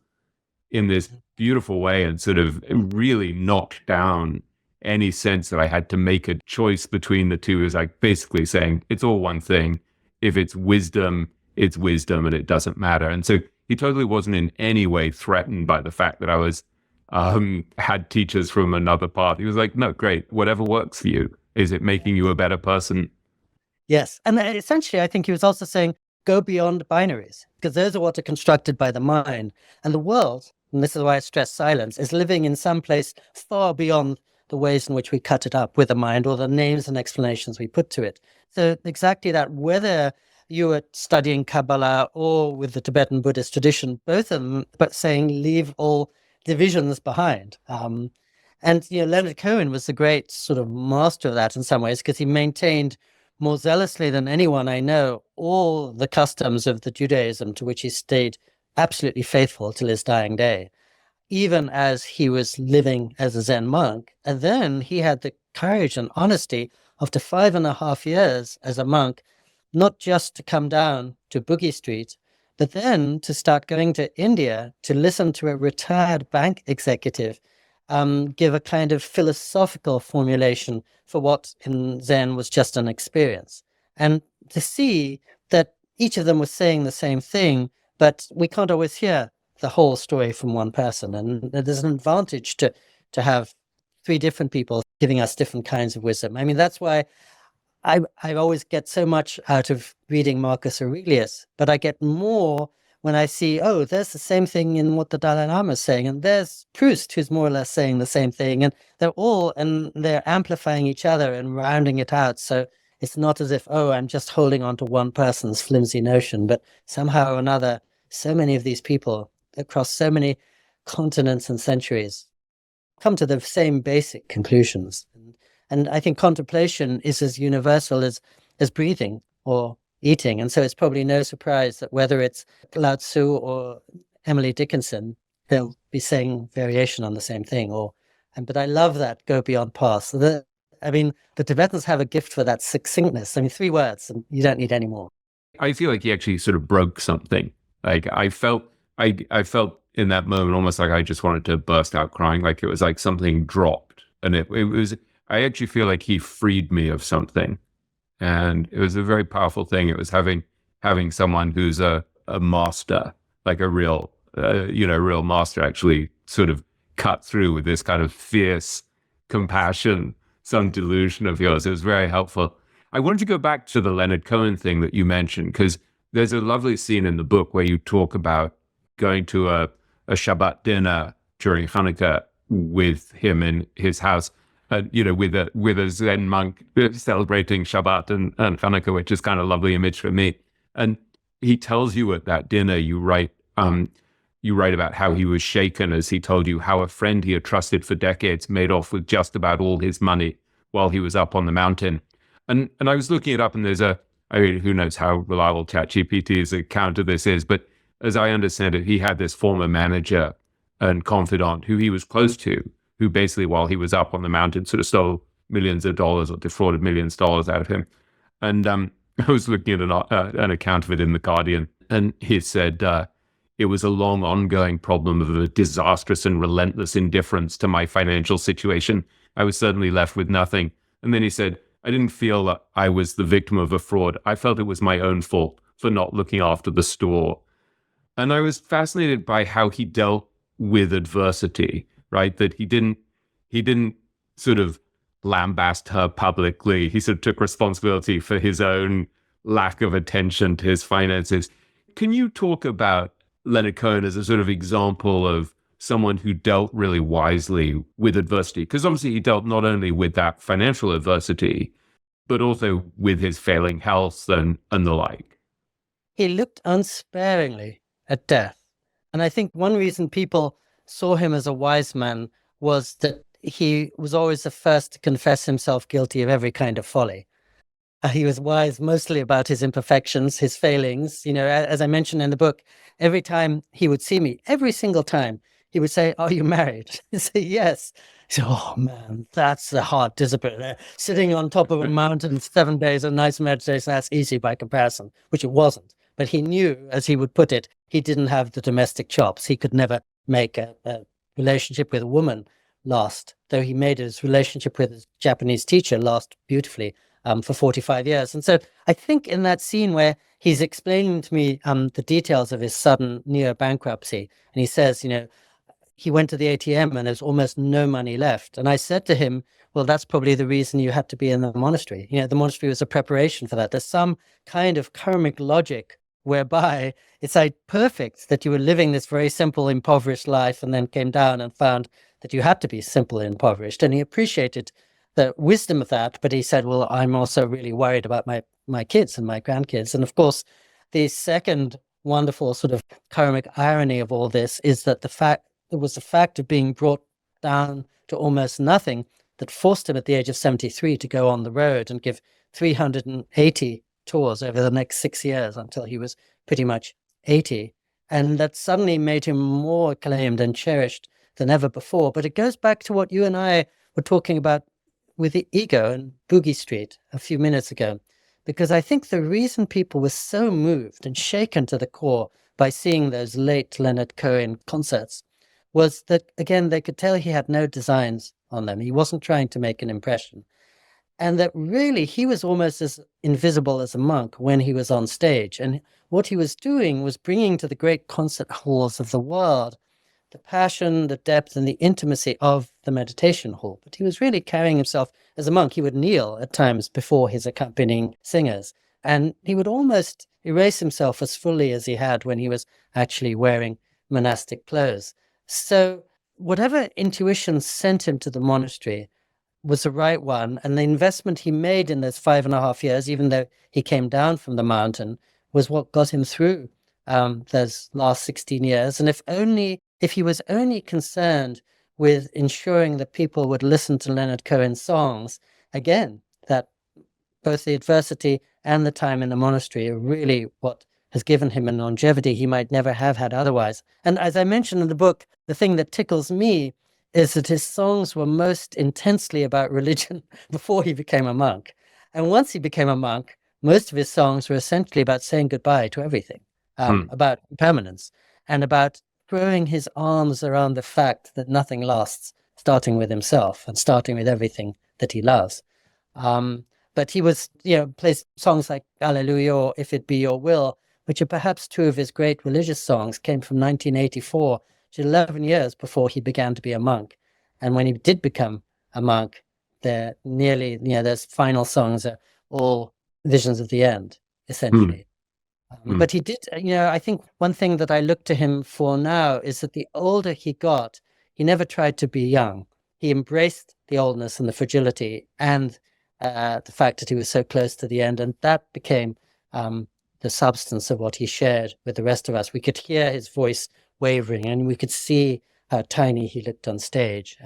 in this beautiful way, and sort of really knocked down any sense that I had to make a choice between the two. It was like basically saying it's all one thing. If it's wisdom and it doesn't matter. And so he totally wasn't in any way threatened by the fact that I was had teachers from another path. He was like, no, great, whatever works for you. Is it making you a better person? Yes. And essentially, I think he was also saying, go beyond binaries, because those are what are constructed by the mind. And the world, and this is why I stress silence, is living in some place far beyond the ways in which we cut it up with the mind, or the names and explanations we put to it. So exactly that, whether you were studying Kabbalah or with the Tibetan Buddhist tradition, both of them, but saying leave all divisions behind. And Leonard Cohen was the great sort of master of that in some ways, because he maintained more zealously than anyone I know all the customs of the Judaism to which he stayed absolutely faithful till his dying day, even as he was living as a Zen monk. And then he had the courage and honesty, after 5.5 years as a monk, not just to come down to Boogie Street, but then to start going to India to listen to a retired bank executive give a kind of philosophical formulation for what in Zen was just an experience. And to see that each of them was saying the same thing, but we can't always hear the whole story from one person. And there's an advantage to have 3 different people giving us different kinds of wisdom. I mean, that's why I always get so much out of reading Marcus Aurelius, but I get more when I see, oh, there's the same thing in what the Dalai Lama is saying, and there's Proust, who's more or less saying the same thing, and they're amplifying each other and rounding it out. So it's not as if, oh, I'm just holding on to one person's flimsy notion, but somehow or another, so many of these people across so many continents and centuries come to the same basic conclusions. And I think contemplation is as universal as breathing or eating. And so it's probably no surprise that whether it's Lao Tzu or Emily Dickinson, they'll be saying variation on the same thing. But I love that go beyond paths. The Tibetans have a gift for that succinctness. 3 words, and you don't need any more. I feel like he actually sort of broke something. Like I felt in that moment almost like I just wanted to burst out crying. Like it was like something dropped, and it was. I actually feel like he freed me of something. And it was a very powerful thing. It was having someone who's a master, like a real master, actually sort of cut through with this kind of fierce compassion, some delusion of yours. It was very helpful. I wanted to go back to the Leonard Cohen thing that you mentioned, because there's a lovely scene in the book where you talk about going to a Shabbat dinner during Hanukkah with him in his house. With a Zen monk celebrating Shabbat and Hanukkah, which is kind of a lovely image for me. And he tells you at that dinner, you write about how he was shaken as he told you how a friend he had trusted for decades made off with just about all his money while he was up on the mountain. And I was looking it up, and there's who knows how reliable ChatGPT's account of this is, but as I understand it, he had this former manager and confidant who he was close to, who basically, while he was up on the mountain, sort of stole millions of dollars or defrauded millions of dollars out of him. And I was looking at an account of it in The Guardian, and he said, it was a long, ongoing problem of a disastrous and relentless indifference to my financial situation. I was suddenly left with nothing. And then he said, I didn't feel that I was the victim of a fraud. I felt it was my own fault for not looking after the store. And I was fascinated by how he dealt with adversity. Right, that he didn't sort of lambast her publicly. He sort of took responsibility for his own lack of attention to his finances. Can you talk about Leonard Cohen as a sort of example of someone who dealt really wisely with adversity? Because obviously he dealt not only with that financial adversity, but also with his failing health and the like. He looked unsparingly at death. And I think one reason people saw him as a wise man was that he was always the first to confess himself guilty of every kind of folly. He was wise mostly about his imperfections, his failings. As I mentioned in the book, every time he would see me, every single time, he would say, "Are you married?" He'd say, "Yes." He said, "Oh man, that's a hard discipline. Sitting on top of a mountain 7 days of nice meditation, that's easy by comparison," which it wasn't. But he knew, as he would put it, he didn't have the domestic chops. He could never make a relationship with a woman last, though he made his relationship with his Japanese teacher last beautifully for 45 years. And so I think in that scene where he's explaining to me the details of his sudden near bankruptcy, and he says, he went to the ATM and there's almost no money left. And I said to him, well, that's probably the reason you had to be in the monastery. The monastery was a preparation for that. There's some kind of karmic logic whereby it's like perfect that you were living this very simple, impoverished life and then came down and found that you had to be simple and impoverished. And he appreciated the wisdom of that, but he said, well, I'm also really worried about my kids and my grandkids. And of course, the second wonderful sort of karmic irony of all this is that it was the fact of being brought down to almost nothing that forced him at the age of 73 to go on the road and give 380 tours over the next 6 years until he was pretty much 80. And that suddenly made him more acclaimed and cherished than ever before. But it goes back to what you and I were talking about with the ego and Boogie Street a few minutes ago, because I think the reason people were so moved and shaken to the core by seeing those late Leonard Cohen concerts was that, again, they could tell he had no designs on them. He wasn't trying to make an impression. And that really he was almost as invisible as a monk when he was on stage. And what he was doing was bringing to the great concert halls of the world the passion, the depth, and the intimacy of the meditation hall. But he was really carrying himself as a monk. He would kneel at times before his accompanying singers. And he would almost erase himself as fully as he had when he was actually wearing monastic clothes. So whatever intuition sent him to the monastery was the right one. And the investment he made in those 5.5 years, even though he came down from the mountain, was what got him through those last 16 years. And if he was only concerned with ensuring that people would listen to Leonard Cohen's songs, again, that both the adversity and the time in the monastery are really what has given him a longevity he might never have had otherwise. And as I mentioned in the book, the thing that tickles me is that his songs were most intensely about religion before he became a monk. And once he became a monk, most of his songs were essentially about saying goodbye to everything, about impermanence, and about throwing his arms around the fact that nothing lasts, starting with himself and starting with everything that he loves. But he was, plays songs like Hallelujah or If It Be Your Will, which are perhaps two of his great religious songs, came from 1984 to 11 years before he began to be a monk. And when he did become a monk, they're nearly, those final songs are all visions of the end, essentially. But he did, I think one thing that I look to him for now is that the older he got, he never tried to be young. He embraced the oldness and the fragility and the fact that he was so close to the end. And that became the substance of what he shared with the rest of us. We could hear his voice wavering and we could see how tiny he looked on stage.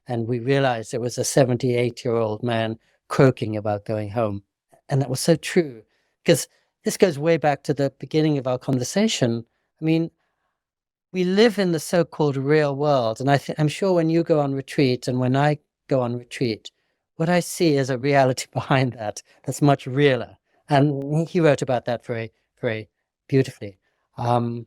And we realized it was a 78-year-old man croaking about going home. And that was so true, because this goes way back to the beginning of our conversation. I mean, we live in the so-called real world. And I'm sure when you go on retreat and when I go on retreat, what I see is a reality behind that that's much realer. And he wrote about that very, very beautifully. And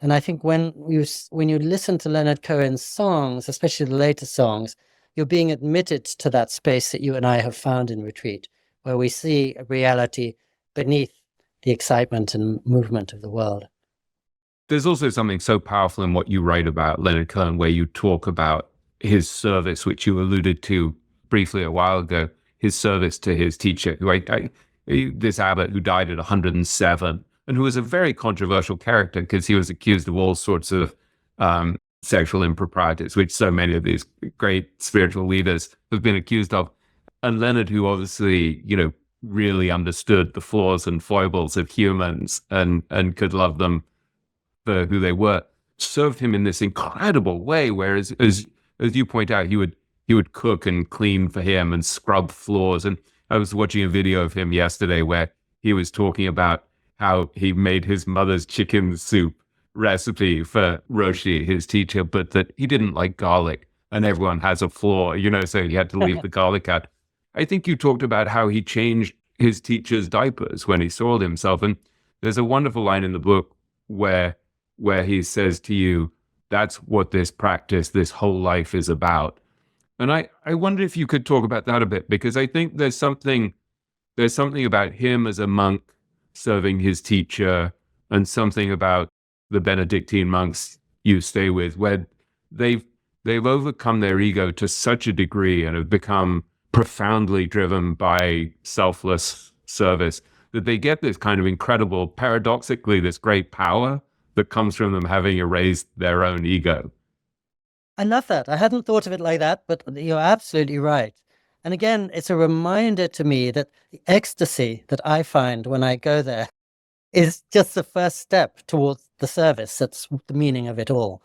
I think when you listen to Leonard Cohen's songs, especially the later songs, you're being admitted to that space that you and I have found in retreat, where we see a reality beneath the excitement and movement of the world. There's also something so powerful in what you write about Leonard Cohen, where you talk about his service, which you alluded to briefly a while ago, his service to his teacher, this abbot who died at 107, and who was a very controversial character because he was accused of all sorts of sexual improprieties, which so many of these great spiritual leaders have been accused of. And Leonard, who obviously, really understood the flaws and foibles of humans and could love them for who they were, served him in this incredible way. Whereas, as you point out, he would cook and clean for him and scrub floors. And I was watching a video of him yesterday where he was talking about how he made his mother's chicken soup recipe for Roshi, his teacher, but that he didn't like garlic and everyone has a flaw, so he had to leave the garlic out. I think you talked about how he changed his teacher's diapers when he soiled himself. And there's a wonderful line in the book where he says to you, that's what this practice, this whole life is about. And I wonder if you could talk about that a bit, because I think there's something about him as a monk serving his teacher, and something about the Benedictine monks you stay with, where they've overcome their ego to such a degree and have become profoundly driven by selfless service that they get this kind of incredible, paradoxically, this great power that comes from them having erased their own ego. I love that. I hadn't thought of it like that, but you're absolutely right. And again, it's a reminder to me that the ecstasy that I find when I go there is just the first step towards the service. That's the meaning of it all.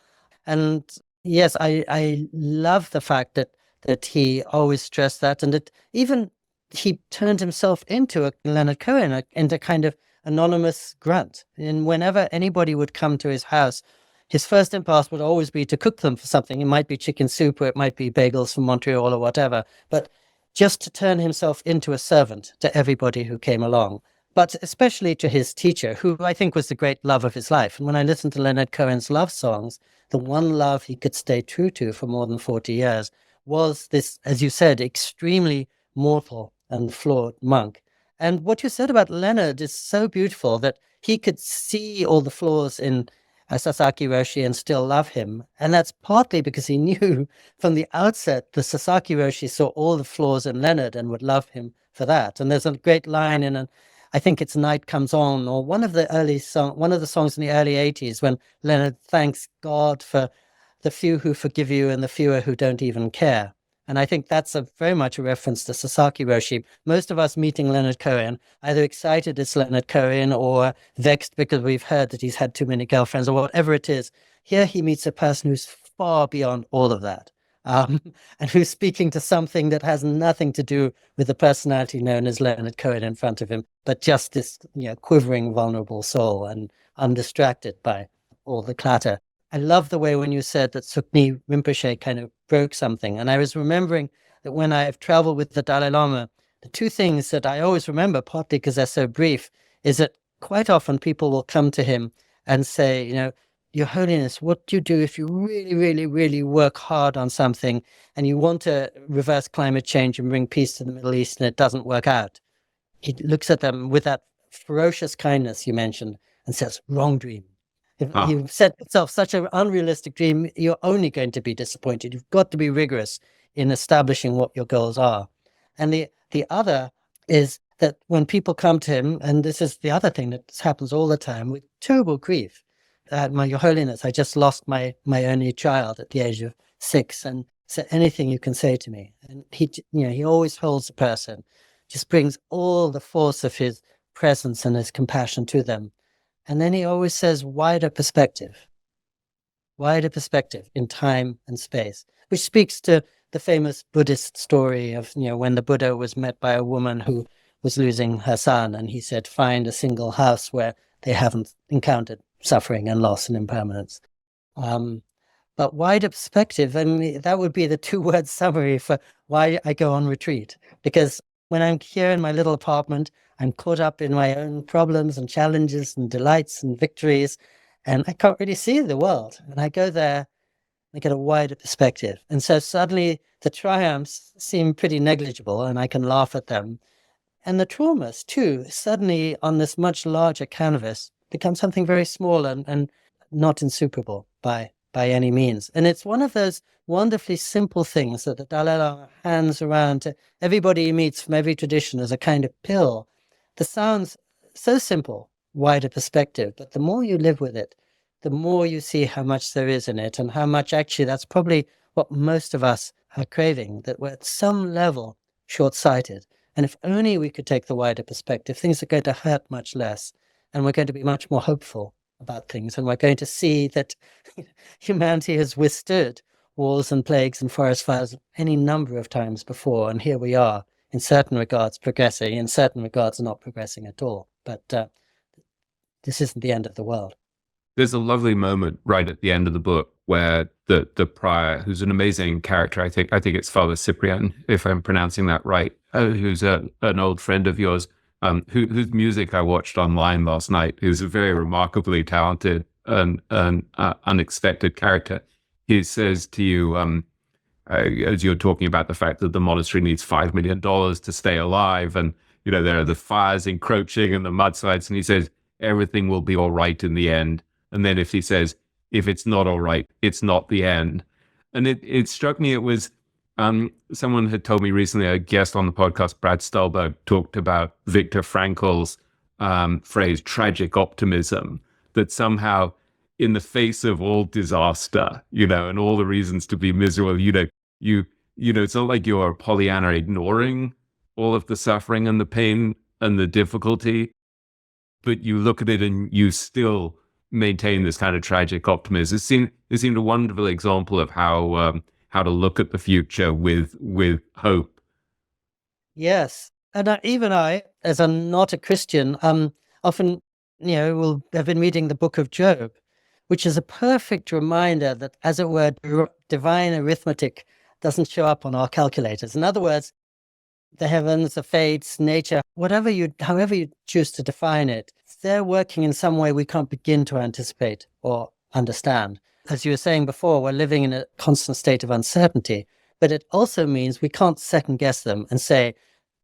And yes, I love the fact that he always stressed that, and that even he turned himself into a Leonard Cohen, into kind of anonymous grunt. And whenever anybody would come to his house, his first impulse would always be to cook them for something. It might be chicken soup, or it might be bagels from Montreal or whatever, but just to turn himself into a servant to everybody who came along, but especially to his teacher, who I think was the great love of his life. And when I listened to Leonard Cohen's love songs, the one love he could stay true to for more than 40 years was this, as you said, extremely mortal and flawed monk. And what you said about Leonard is so beautiful, that he could see all the flaws in Sasaki Roshi and still love him. And that's partly because he knew from the outset the Sasaki Roshi saw all the flaws in Leonard and would love him for that. And there's a great line in I think it's Night Comes On, or one of the songs in the early 80s, when Leonard thanks God for the few who forgive you and the fewer who don't even care. And I think that's very much a reference to Sasaki Roshi. Most of us meeting Leonard Cohen, either excited it's Leonard Cohen or vexed because we've heard that he's had too many girlfriends or whatever it is. Here he meets a person who's far beyond all of that, and who's speaking to something that has nothing to do with the personality known as Leonard Cohen in front of him, but just this quivering, vulnerable soul, and undistracted by all the clatter. I love the way when you said that Sukni Rinpoche kind of broke something. And I was remembering that when I've traveled with the Dalai Lama, the two things that I always remember, partly because they're so brief, is that quite often people will come to him and say, Your Holiness, what do you do if you really, really, really work hard on something and you want to reverse climate change and bring peace to the Middle East and it doesn't work out? He looks at them with that ferocious kindness you mentioned and says, wrong dream. If you set yourself such an unrealistic dream, you're only going to be disappointed. You've got to be rigorous in establishing what your goals are. And the other is that when people come to him, and this is the other thing that happens all the time, with terrible grief, Your Holiness, I just lost my only child at the age of 6, and so anything you can say to me. And he always holds the person, just brings all the force of his presence and his compassion to them. And then he always says wider perspective in time and space, which speaks to the famous Buddhist story of, when the Buddha was met by a woman who was losing her son, and he said, find a single house where they haven't encountered suffering and loss and impermanence. But wider perspective, that would be the 2-word summary for why I go on retreat. Because when I'm here in my little apartment, I'm caught up in my own problems and challenges and delights and victories, and I can't really see the world. And I go there, I get a wider perspective. And so suddenly the triumphs seem pretty negligible and I can laugh at them. And the traumas too, suddenly on this much larger canvas, become something very small and not insuperable by any means. And it's one of those wonderfully simple things that the Dalai Lama hands around to everybody he meets from every tradition as a kind of pill. The sounds so simple, wider perspective, but the more you live with it, the more you see how much there is in it, and how much actually that's probably what most of us are craving, that we're at some level short-sighted. And if only we could take the wider perspective, things are going to hurt much less, and we're going to be much more hopeful about things, and we're going to see that humanity has withstood wars and plagues and forest fires any number of times before, and here we are, in certain regards progressing, in certain regards not progressing at all. But this isn't the end of the world. There's a lovely moment right at the end of the book where the prior, who's an amazing character, I think it's Father Cyprian, if I'm pronouncing that right, who's an old friend of yours, whose music I watched online last night, who's a very remarkably talented and unexpected character. He says to you, as you're talking about the fact that the monastery needs $5 million to stay alive, and there are the fires encroaching and the mudslides, and he says everything will be all right in the end. And then he says, if it's not all right, it's not the end. And it struck me, it was, someone had told me recently, a guest on the podcast, Brad Stulberg, talked about Viktor Frankl's phrase, tragic optimism, that somehow in the face of all disaster, and all the reasons to be miserable, it's not like you're Pollyanna ignoring all of the suffering and the pain and the difficulty, but you look at it and you still maintain this kind of tragic optimism. It seemed a wonderful example of how to look at the future with hope. Yes. And even I, as I'm not a Christian, often, will have been reading the book of Job, which is a perfect reminder that, as it were, divine arithmetic doesn't show up on our calculators. In other words, the heavens, the fates, nature, however you choose to define it, they're working in some way we can't begin to anticipate or understand. As you were saying before, we're living in a constant state of uncertainty, but it also means we can't second guess them and say,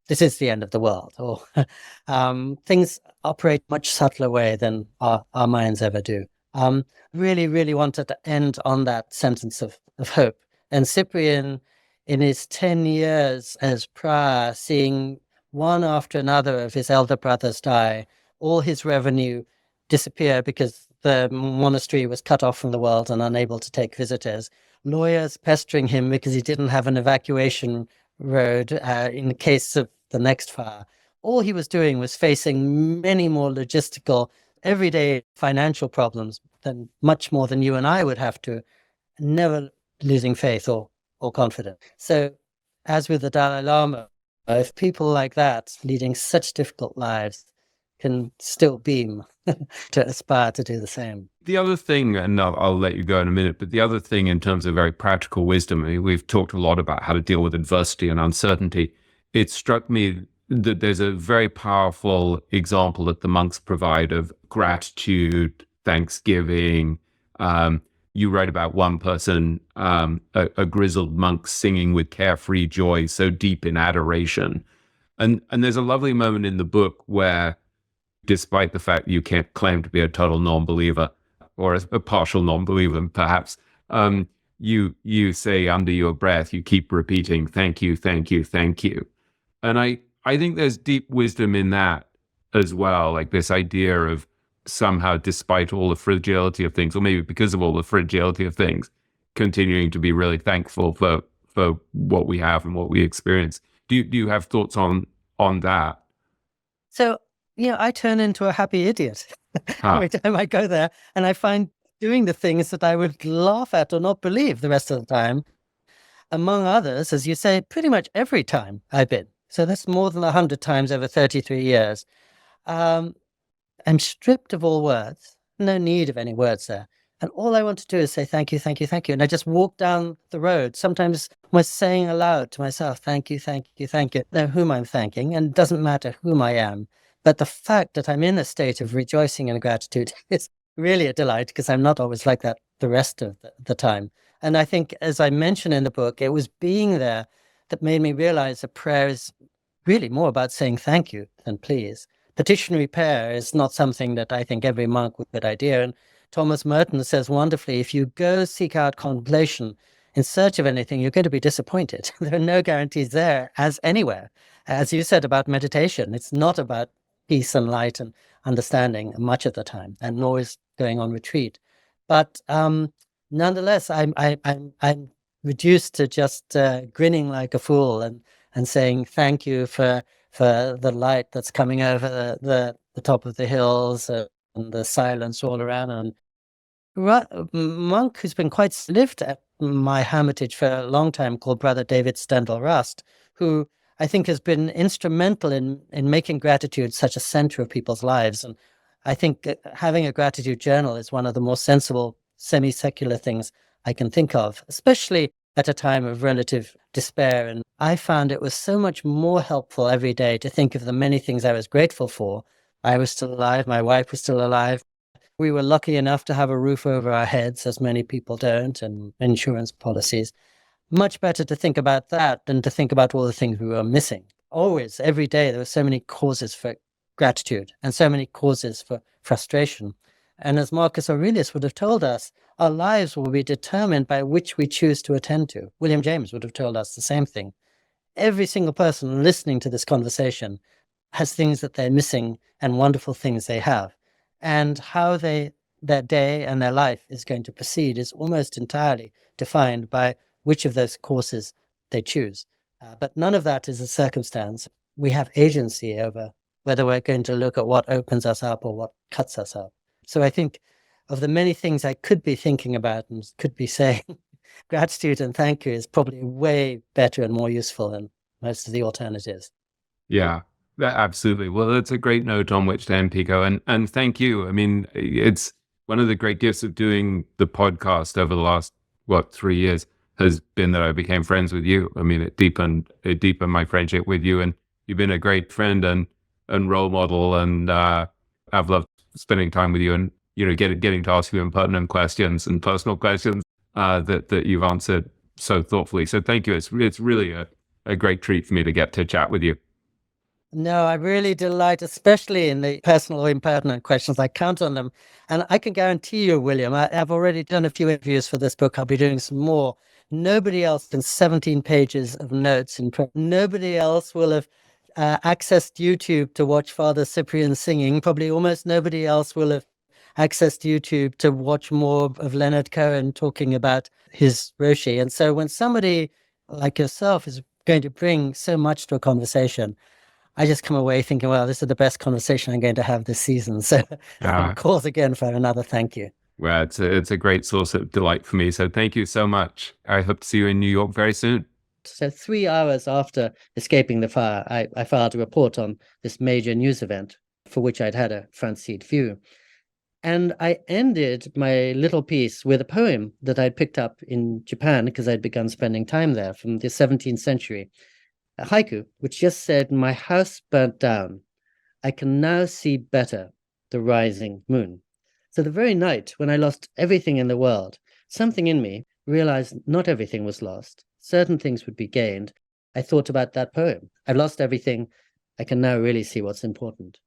this is the end of the world, or things operate much subtler way than our minds ever do. Really, really wanted to end on that sentence of hope. And Cyprian, in his 10 years as prior, seeing one after another of his elder brothers die, all his revenue disappear because the monastery was cut off from the world and unable to take visitors, lawyers pestering him because he didn't have an evacuation road in the case of the next fire. All he was doing was facing many more logistical, everyday financial problems than much more than you and I would have to, never losing faith or confidence. So, as with the Dalai Lama, if people like that leading such difficult lives can still beam to aspire to do the same. The other thing, and I'll let you go in a minute, but the other thing in terms of very practical wisdom, we've talked a lot about how to deal with adversity and uncertainty. It struck me that there's a very powerful example that the monks provide of gratitude, thanksgiving. You write about one person, a grizzled monk singing with carefree joy, so deep in adoration. And there's a lovely moment in the book where, despite the fact you can't claim to be a total non-believer, or a partial non-believer perhaps, you say under your breath, you keep repeating, thank you, thank you, thank you. And I think there's deep wisdom in that as well, like this idea of somehow, despite all the fragility of things, or maybe because of all the fragility of things, continuing to be really thankful for what we have and what we experience. Do you have thoughts on that? So, I turn into a happy idiot every time I go there, and I find doing the things that I would laugh at or not believe the rest of the time. Among others, as you say, pretty much every time I've been. So that's more than 100 times over 33 years. I'm stripped of all words, no need of any words there. And all I want to do is say, thank you, thank you, thank you. And I just walk down the road. Sometimes I'm saying aloud to myself, thank you, thank you, thank you. Know whom I'm thanking, and it doesn't matter whom I am. But the fact that I'm in a state of rejoicing and gratitude is really a delight, because I'm not always like that the rest of the time. And I think, as I mentioned in the book, it was being there that made me realize that prayer is really more about saying thank you than please. Petitionary prayer is not something that I think every monk would idea. And Thomas Merton says wonderfully, if you go seek out contemplation in search of anything, you're going to be disappointed. There are no guarantees there, as anywhere. As you said about meditation, it's not about peace and light and understanding much of the time, and nor is going on retreat. But nonetheless, I'm reduced to just grinning like a fool and saying thank you for the light that's coming over the top of the hills and the silence all around. And a monk who's been quite lived at my hermitage for a long time, called Brother David Stendhal Rust, who I think has been instrumental in making gratitude such a center of people's lives. And I think having a gratitude journal is one of the more sensible, semi-secular things I can think of, especially at a time of relative despair. And I found it was so much more helpful every day to think of the many things I was grateful for. I was still alive. My wife was still alive. We were lucky enough to have a roof over our heads, as many people don't, and insurance policies. Much better to think about that than to think about all the things we were missing. Always, every day, there were so many causes for gratitude and so many causes for frustration. And as Marcus Aurelius would have told us, our lives will be determined by which we choose to attend to. William James would have told us the same thing. Every single person listening to this conversation has things that they're missing and wonderful things they have. And how their day and their life is going to proceed is almost entirely defined by which of those courses they choose. But none of that is a circumstance. We have agency over whether we're going to look at what opens us up or what cuts us up. So I think of the many things I could be thinking about and could be saying, gratitude and thank you is probably way better and more useful than most of the alternatives. Yeah, absolutely. Well, it's a great note on which to end, Pico. And thank you. I mean, it's one of the great gifts of doing the podcast over the last, 3 years has been that I became friends with you. I mean, it deepened my friendship with you, and you've been a great friend and role model. And I've loved spending time with you, and getting to ask you impertinent questions and personal questions that you've answered so thoughtfully. So thank you. It's really a great treat for me to get to chat with you. No, I really delight, especially in the personal impertinent questions. I count on them. And I can guarantee you, William, I've already done a few interviews for this book. I'll be doing some more. Nobody else than 17 pages of notes in print. Nobody else will have accessed YouTube to watch Father Cyprian singing. Probably almost nobody else will have accessed YouTube to watch more of Leonard Cohen talking about his Roshi. And so when somebody like yourself is going to bring so much to a conversation, I just come away thinking, well, this is the best conversation I'm going to have this season. So calls again for another thank you. Well, it's a great source of delight for me. So thank you so much. I hope to see you in New York very soon. So 3 hours after escaping the fire, I filed a report on this major news event for which I'd had a front seat view. And I ended my little piece with a poem that I'd picked up in Japan because I'd begun spending time there from the 17th century. A haiku, which just said, "My house burnt down. I can now see better the rising moon." So the very night when I lost everything in the world, something in me realized not everything was lost. Certain things would be gained. I thought about that poem. I've lost everything. I can now really see what's important.